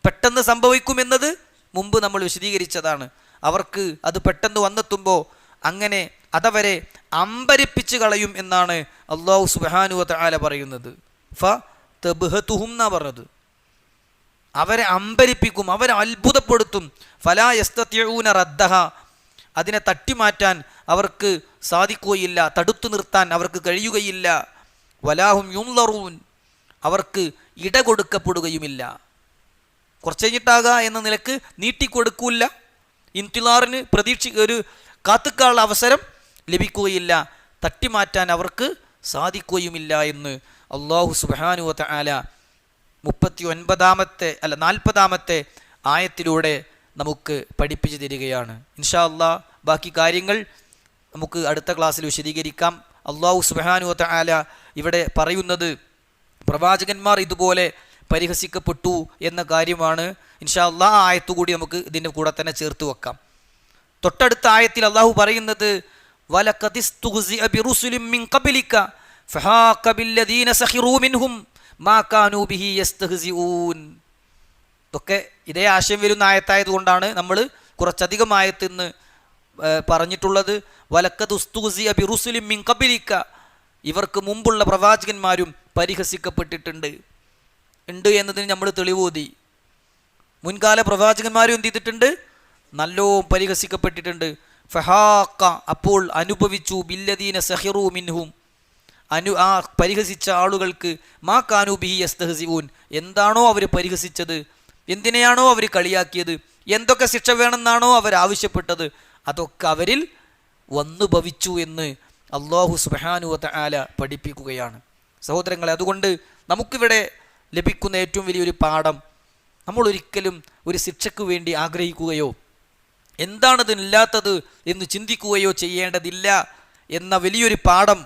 പെട്ടെന്ന് സംഭവിക്കുമെന്നത് മുമ്പ് നമ്മൾ വിശദീകരിച്ചതാണ്. അവർക്ക് അത് പെട്ടെന്ന് വന്നെത്തുമ്പോൾ അങ്ങനെ അതവരെ അമ്പരിപ്പിച്ച് കളയും എന്നാണ് അല്ലാഹു സുബ്ഹാനഹു വ തആല പറയുന്നത്. ഫതബ്ഹതുഹും എന്നാ പറഞ്ഞത്. അവരെ അമ്പരിപ്പിക്കും, അവരെ അത്ഭുതപ്പെടുത്തും. ഫലാ യസ്തതിഊന റദ്ദഹ, അതിനെ തട്ടിമാറ്റാൻ അവർക്ക് സാധിക്കുകയില്ല, തടുത്തു നിർത്താൻ അവർക്ക് കഴിയുകയില്ല. വലാഹും യുൻളറൂൻ, അവർക്ക് ഇട കൊടുക്കപ്പെടുകയുമില്ല. കുറച്ച് കഴിഞ്ഞിട്ടാകുക എന്ന നിലക്ക് നീട്ടിക്കൊടുക്കൂല്ല. ഇന്തിലാറിന് ഒരു കാത്തുക്കാനുള്ള അവസരം ലഭിക്കുകയില്ല, തട്ടിമാറ്റാൻ അവർക്ക് സാധിക്കുകയുമില്ല എന്ന് അല്ലാഹു സുബ്ഹാനഹു വ തആല 40-ാമത്തെ ആയത്തിലൂടെ നമുക്ക് പഠിപ്പിച്ചു തരികയാണ്. ഇൻഷാ അല്ലാഹ് ബാക്കി കാര്യങ്ങൾ നമുക്ക് അടുത്ത ക്ലാസ്സിൽ വിശദീകരിക്കാം. അല്ലാഹു സുബ്ഹാനഹു വ തആല ഇവിടെ പറയുന്നത് പ്രവാചകന്മാർ ഇതുപോലെ പരിഹസിക്കപ്പെട്ടു എന്ന കാര്യമാണ്. ഇൻഷാ അല്ലാഹ് ആ ആയത്തുകൂടി നമുക്ക് ഇതിൻ്റെ കൂടെ തന്നെ ചേർത്ത് വെക്കാം. തൊട്ടടുത്ത ആയത്തിൽ അല്ലാഹു പറയുന്നത് വലഖദിസ്തുഹ്സിഅ ബിറുസുലിൻ മിൻ ഖബ്ലിക ഫഹാഖ ബില്ലദീന സഖിറൂ മിൻഹും മാ കാനൂ ബിഹി യസ്തഹ്സിഊൻ. ഇതൊക്കെ ഇതേ ആശയം വരുന്ന ആയത്തായതുകൊണ്ടാണ് നമ്മൾ കുറച്ചധികം ആയത്തിൽ നിന്ന് പറഞ്ഞിട്ടുള്ളത്. വലഖദിസ്തുഹ്സിഅ ബിറുസുലിൻ മിൻ ഖബ്ലിക, ഇവർക്ക് മുമ്പുള്ള പ്രവാചകന്മാരും പരിഹസിക്കപ്പെട്ടിട്ടുണ്ട് എന്നതിന് നമ്മൾ തെളിവോതി. മുൻകാല പ്രവാചകന്മാരും എന്ത് ചെയ്തിട്ടുണ്ട്? നല്ലോണം പരിഹസിക്കപ്പെട്ടിട്ടുണ്ട്. ഫഹാഖ, അപ്പോൾ അനുഭവിച്ചു, ബില്ലദീന സഖിറൂ മിൻഹും, ആ പരിഹസിച്ച ആളുകൾക്ക് മാ കാനൂ ബിഹി യസ്തഹ്സിഊൻ, എന്താണോ അവർ പരിഹസിച്ചത്, എന്തിനെയാണോ അവർ കളിയാക്കിയത്, എന്തൊക്കെ ശിക്ഷ വേണമെന്നാണോ അവർ ആവശ്യപ്പെട്ടത്, അതൊക്കെ അവരിൽ വന്നു ഭവിച്ചു എന്ന് അല്ലാഹു സുബ്ഹാനഹു വ തആല പഠിപ്പിക്കുകയാണ്. സഹോദരങ്ങളെ, അതുകൊണ്ട് നമുക്കിവിടെ ലഭിക്കുന്ന ഏറ്റവും വലിയൊരു പാഠം, നമ്മൾ ഒരിക്കലും ഒരു ശിക്ഷയ്ക്ക് വേണ്ടി ആഗ്രഹിക്കുകയോ എന്താണതിനില്ലാത്തത് എന്ന് ചിന്തിക്കുകയോ ചെയ്യേണ്ടതില്ല എന്ന വലിയൊരു പാഠം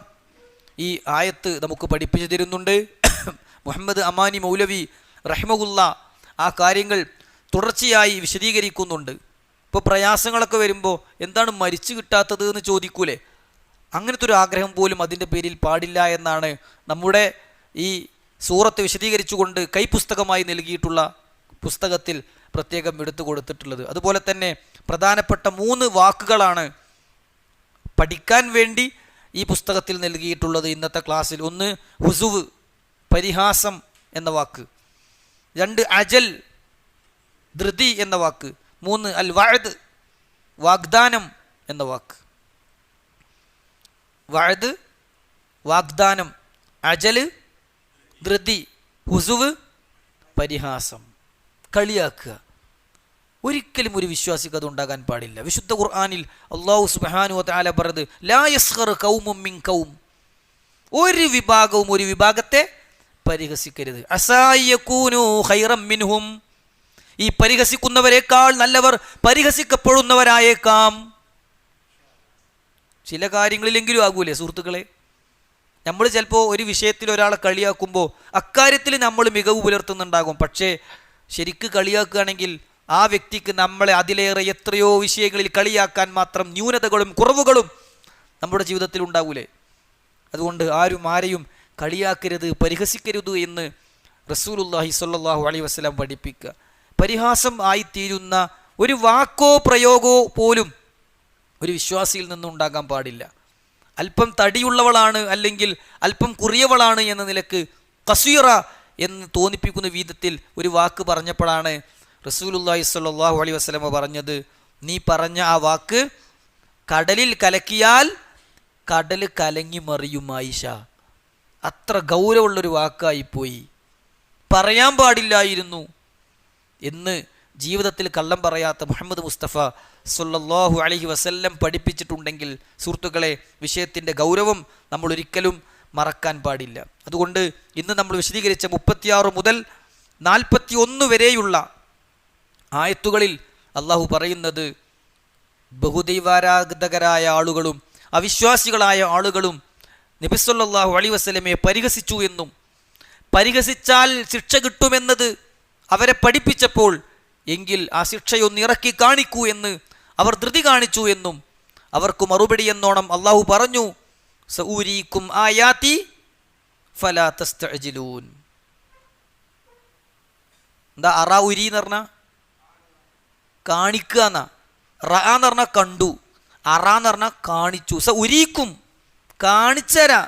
ഈ ആയത്ത് നമുക്ക് പഠിപ്പിച്ചു തരുന്നുണ്ട്. മുഹമ്മദ് അമാനി മൗലവി റഹിമഹുല്ല ആ കാര്യങ്ങൾ തുടർച്ചയായി വിശദീകരിക്കുന്നുണ്ട്. ഇപ്പോൾ പ്രയാസങ്ങളൊക്കെ വരുമ്പോൾ എന്താണ് മരിച്ചു കിട്ടാത്തത് എന്ന് ചോദിക്കൂലേ, അങ്ങനത്തെ ഒരു ആഗ്രഹം പോലും അതിൻ്റെ പേരിൽ പാടില്ല എന്നാണ് നമ്മുടെ ഈ സൂറത്ത് വിശദീകരിച്ചുകൊണ്ട് കൈപുസ്തകമായി നൽകിയിട്ടുള്ള പുസ്തകത്തിൽ പ്രത്യേകം എടുത്തു കൊടുത്തിട്ടുള്ളത്. അതുപോലെ തന്നെ പ്രധാനപ്പെട്ട 3 വാക്കുകളാണ് പഠിക്കാൻ വേണ്ടി ഈ പുസ്തകത്തിൽ നൽകിയിട്ടുള്ളത് ഇന്നത്തെ ക്ലാസ്സിൽ. 1 ഹുസുവ്, പരിഹാസം എന്ന വാക്ക്. 2 അജൽ, ധൃതി എന്ന വാക്ക്. 3 അൽ വഅദ്, വാഗ്ദാനം എന്ന വാക്ക്. വഅദ്, വാഗ്ദാനം, അജല്, ധൃതി, ഹുസുവ്, പരിഹാസം, കളിയാക്കുക. ഒരിക്കലും ഒരു വിശ്വാസിക്ക് അത് ഉണ്ടാകാൻ പാടില്ല. വിശുദ്ധ ഖുർആനിൽ അല്ലാഹു സുബ്ഹാനഹു വ തആല പറഞ്ഞത് ലാ യസ്ഖർ ഖൗമും മിൻ ഖൗം, ഒരു വിഭാഗവും ഒരു വിഭാഗത്തെ പരിഹസിക്കരുത്. അസായകൂനു ഖൈറം മിൻഹും, ഈ പരിഹസിക്കുന്നവരെക്കാൾ നല്ലവർ പരിഹസിക്കപ്പെടുന്നവരായേക്കാം. ചില കാര്യങ്ങളിലെങ്കിലും ആകൂലേ സുഹൃത്തുക്കളെ? നമ്മൾ ചിലപ്പോൾ ഒരു വിഷയത്തിൽ ഒരാളെ കളിയാക്കുമ്പോൾ അക്കാര്യത്തിൽ നമ്മൾ മികവ് പുലർത്തുന്നുണ്ടാകും. പക്ഷേ ശരിക്ക് കളിയാക്കുകയാണെങ്കിൽ ആ വ്യക്തിക്ക് നമ്മളെ അതിലേറെ എത്രയോ വിഷയങ്ങളിൽ കളിയാക്കാൻ മാത്രം ന്യൂനതകളും കുറവുകളും നമ്മുടെ ജീവിതത്തിൽ ഉണ്ടാവൂലേ? അതുകൊണ്ട് ആരെയും കളിയാക്കരുത്, പരിഹസിക്കരുത് എന്ന് റസൂലുള്ളാഹി സ്വല്ലല്ലാഹു അലൈഹി വസല്ലം പഠിപ്പിക്കുക. പരിഹാസം ആയിത്തീരുന്ന ഒരു വാക്കോ പ്രയോഗമോ പോലും ഒരു വിശ്വാസിയിൽ നിന്നുണ്ടാകാൻ പാടില്ല. അല്പം തടിയുള്ളവളാണ് അല്ലെങ്കിൽ അല്പം കുറിയവളാണ് എന്ന നിലക്ക് ഖസീറ എന്ന് തോന്നിപ്പിക്കുന്ന വിധത്തിൽ ഒരു വാക്ക് പറഞ്ഞപ്പോഴാണ് റസൂലുള്ളാഹി സ്വല്ലല്ലാഹു അലൈഹി വസല്ലം പറഞ്ഞത്, നീ പറഞ്ഞ ആ വാക്ക് കടലിൽ കലക്കിയാൽ കടൽ കലങ്ങി മറിയും ആയിഷ. അത്ര ഗൗരവമുള്ളൊരു വാക്കായിപ്പോയി, പറയാൻ പാടില്ലായിരുന്നു എന്ന് ജീവിതത്തിൽ കള്ളം പറയാത്ത മുഹമ്മദ് മുസ്തഫ സ്വല്ലല്ലാഹു അലൈഹി വസല്ലം പഠിപ്പിച്ചിട്ടുണ്ടെങ്കിൽ സുഹൃത്തുക്കളെ, വിഷയത്തിൻ്റെ ഗൗരവം നമ്മൾ ഒരിക്കലും മറക്കാൻ പാടില്ല. അതുകൊണ്ട് ഇന്ന് നമ്മൾ വിശദീകരിച്ച 36 മുതൽ 41 വരെയുള്ള ആയത്തുകളിൽ അള്ളാഹു പറയുന്നത് ബഹുദൈവാരാധകരായ ആളുകളും അവിശ്വാസികളായ ആളുകളും നബി സല്ലല്ലാഹു അലൈഹി വസല്ലമയെ പരിഹസിച്ചു എന്നും പരിഹസിച്ചാൽ ശിക്ഷ കിട്ടുമെന്നത് അവരെ പഠിപ്പിച്ചപ്പോൾ എങ്കിൽ ആ ശിക്ഷയൊന്ന് ഇറക്കി കാണിക്കൂ എന്ന് അവർ ധൃതി കാണിച്ചു എന്നും അവർക്ക് മറുപടി എന്നോണം അള്ളാഹു പറഞ്ഞു, സഊരീക്കും ആയാതി ഫലാ തസ്തഅജിലൂൻ. എന്താ അറാ ഉരി എന്ന് പറഞ്ഞാൽ കാണിക്കുക എന്നാ. റഅ എന്ന് പറഞ്ഞാൽ കണ്ടു, അറ എന്ന് പറഞ്ഞാൽ കാണിച്ചു. ഉരീക്കും കാണിച്ചരാ,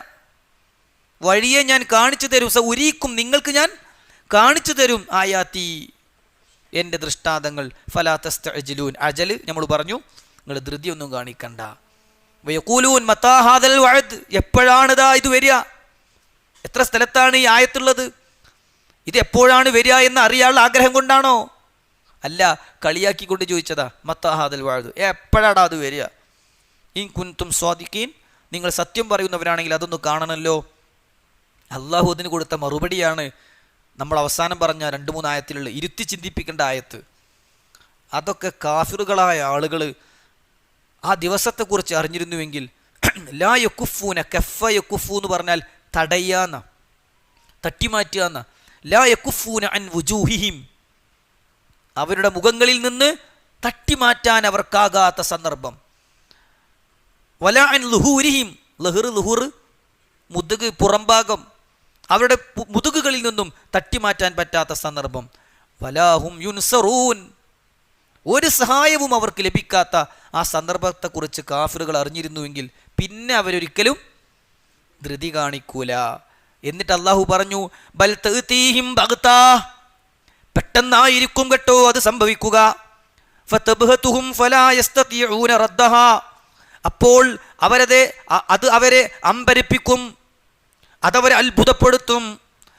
വഴിയെ ഞാൻ കാണിച്ചു തരും. ഉരീക്കും നിങ്ങൾക്ക് ഞാൻ കാണിച്ചു തരും ആയാത്തി എൻ്റെ ദൃഷ്ടാന്തങ്ങൾ. ഫലാ തസ്തഅ്ജിലൂൻ, അജല് നമ്മൾ പറഞ്ഞു, നിങ്ങൾ ധൃതിയൊന്നും കാണിക്കണ്ട. വയഖൂലൂൻ മതാ ഹാദൽ വഅദ്, എപ്പോഴാണിതാ ഇത് വരിക? എത്ര സ്ഥലത്താണ് ഈ ആയത്തുള്ളത്? ഇത് എപ്പോഴാണ് വരിക എന്ന് അറിയാനുള്ള ആഗ്രഹം കൊണ്ടാണോ? അല്ല, കളിയാക്കിക്കൊണ്ട് ചോദിച്ചതാ. മതാ ഹാദൽ വഅദ്, എപ്പോഴാടാ അത് വരിക? ഇൻ കുൻതും സ്വാദിഖീൻ, നിങ്ങൾ സത്യം പറയുന്നവരാണെങ്കിൽ അതൊന്ന് കാണണമല്ലോ. അള്ളാഹു അതിന് കൊടുത്ത മറുപടിയാണ് നമ്മൾ അവസാനം പറഞ്ഞ 2-3 ആയത്തിലുള്ള ഇരുത്തി ചിന്തിപ്പിക്കേണ്ട ആയത്ത്. അതൊക്കെ കാഫിറുകളായ ആളുകൾ ആ ദിവസത്തെക്കുറിച്ച് അറിഞ്ഞിരുന്നുവെങ്കിൽ ലാ യക്കുഫൂന, കഫ യക്കുഫു എന്ന് പറഞ്ഞാൽ തടയാന്ന, തട്ടിമാറ്റുകയെന്ന. ലാ യക്കുഫൂന അൻ വുജൂഹിഹിം, അവരുടെ മുഖങ്ങളിൽ നിന്ന് തട്ടിമാറ്റാൻ അവർക്കാകാത്ത സന്ദർഭം. വലാ അൻ ലുഹൂരിഹിം, ലുഹുർ മുതുക്, പുറംഭാഗം, അവരുടെ മുതുകുകളിൽ നിന്നും തട്ടിമാറ്റാൻ പറ്റാത്ത സന്ദർഭം. വലാഹും യുൻസറൂൻ, ഒരു സഹായവും അവർക്ക് ലഭിക്കാത്ത ആ സന്ദർഭത്തെക്കുറിച്ച് കാഫിറുകൾ അറിഞ്ഞിരുന്നുവെങ്കിൽ പിന്നെ അവരൊരിക്കലും ധൃതി കാണിക്കൂല. എന്നിട്ട് അള്ളാഹു പറഞ്ഞു, ബൽ തഅ്തീഹിം ബഗ്താ, പെട്ടെന്നായിരിക്കും കേട്ടോ അത് സംഭവിക്കുക. ഫതബ്ഹതുഹും ഫലാ യസ്തതിഊന റദ്ദഹാ, അപ്പോൾ അവരെ അമ്പരിപ്പിക്കും, അതവരെ അത്ഭുതപ്പെടുത്തും.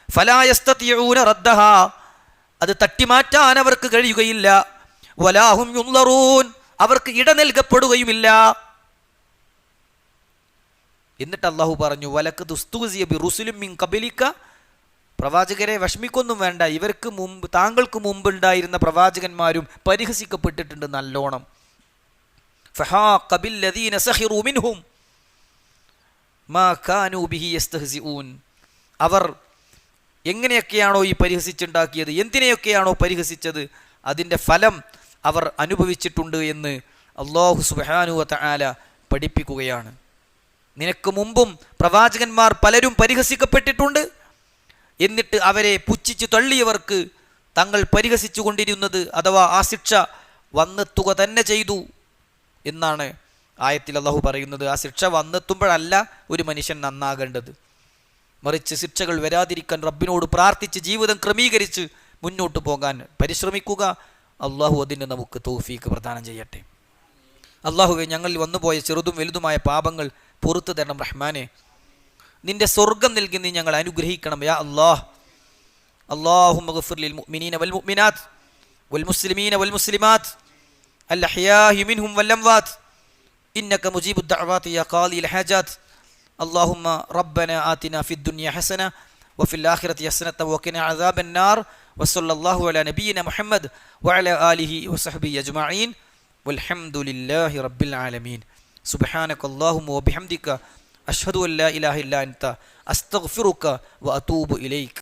ഫലാ യസ്തതിഊന റദ്ദഹാ, അത് തട്ടിമാറ്റാൻ അവർക്ക് കഴിയുകയില്ല. വലാഹും യുൻളറൂൻ, അവർക്ക് ഇട നൽകപ്പെടുകയുമില്ല. എന്നിട്ട് അള്ളാഹു പറഞ്ഞു, വലഖദ് ഉസ്തുസിയ ബിറുസുലിൻ മിൻ ഖബലിക, പ്രവാചകരെ വിഷമിക്കൊന്നും വേണ്ട, ഇവർക്ക് മുമ്പ്, താങ്കൾക്ക് മുമ്പുണ്ടായിരുന്ന പ്രവാചകന്മാരും പരിഹസിക്കപ്പെട്ടിട്ടുണ്ട് നല്ലോണം. ഫഹാഖ ബില്ലദീന സഖിറൂ മിൻഹും മാ കാനൂ ബിഹി യസ്തഹ്സിഊൻ, അവർ എങ്ങനെയൊക്കെയാണോ ഈ പരിഹസിച്ചുണ്ടാക്കിയത്, എന്തിനെയൊക്കെയാണോ പരിഹസിച്ചത്, അതിൻ്റെ ഫലം അവർ അനുഭവിച്ചിട്ടുണ്ട് എന്ന് അല്ലാഹു സുബ്ഹാനഹു വ തആല പഠിപ്പിക്കുകയാണ്. നിനക്ക് മുമ്പും പ്രവാചകന്മാർ പലരും പരിഹസിക്കപ്പെട്ടിട്ടുണ്ട്. എന്നിട്ട് അവരെ പുച്ഛിച്ചു തള്ളിയവർക്ക് തങ്ങൾ പരിഹസിച്ചു കൊണ്ടിരുന്നത്, അഥവാ ആ ശിക്ഷ വന്നെത്തുക തന്നെ ചെയ്തു എന്നാണ് ആയത്തിൽ അള്ളാഹു പറയുന്നത്. ആ ശിക്ഷ വന്നെത്തുമ്പോഴല്ല ഒരു മനുഷ്യൻ നന്നാകേണ്ടത്, മറിച്ച് ശിക്ഷകൾ വരാതിരിക്കാൻ റബ്ബിനോട് പ്രാർത്ഥിച്ച് ജീവിതം ക്രമീകരിച്ച് മുന്നോട്ട് പോകാൻ പരിശ്രമിക്കുക. അള്ളാഹു അതിന് നമുക്ക് തൗഫീക്ക് പ്രദാനം ചെയ്യട്ടെ. അള്ളാഹുവേ, ഞങ്ങളിൽ വന്നുപോയ ചെറുതും വലുതുമായ പാപങ്ങൾ പുറത്തു തരണം റഹ്മാനെ. നിന്റെ സ്വർഗം നൽകി നീ ഞങ്ങൾ അനുഗ്രഹിക്കണം യാ അല്ലാഹ്. അല്ലാഹുമ്മ ഗ്ഫിർ ലിൽ മുഅ്മിനീന വൽ മുഅ്മിനാത്ത് വൽ മുസ്ലിമീന വൽ മുസ്ലിമാത്ത് അൽ അഹ്യാഇ മിൻഹും വൽ അംവാത്ത് ഇന്നക മുജീബുദ് ദഅവാതി യാ ഖാദിൽ ഹാജാത്ത്. അല്ലാഹുമ്മ റബ്ബനാ ആതിനാ ഫിദ് ദുനിയ ഹസന വഫിൽ ആഖിറതി ഹസനത വഖിനാ അദാബൻ നാർ വസല്ലല്ലാഹു അലാ നബിയിന മുഹമ്മദ് വഅലാ ആലിഹി വസഹ്ബിഹി അജ്മഈൻ വൽഹംദുലില്ലാഹി റബ്ബിൽ ആലമീൻ. സുബ്ഹാനകല്ലാഹുമ്മ വബിഹംദിക അഷ്ഹദു അൻ ലാ ഇലാഹ ഇല്ലാ അൻത അസ്തഗ്ഫിറുക വഅതൂബു ഇലൈക്.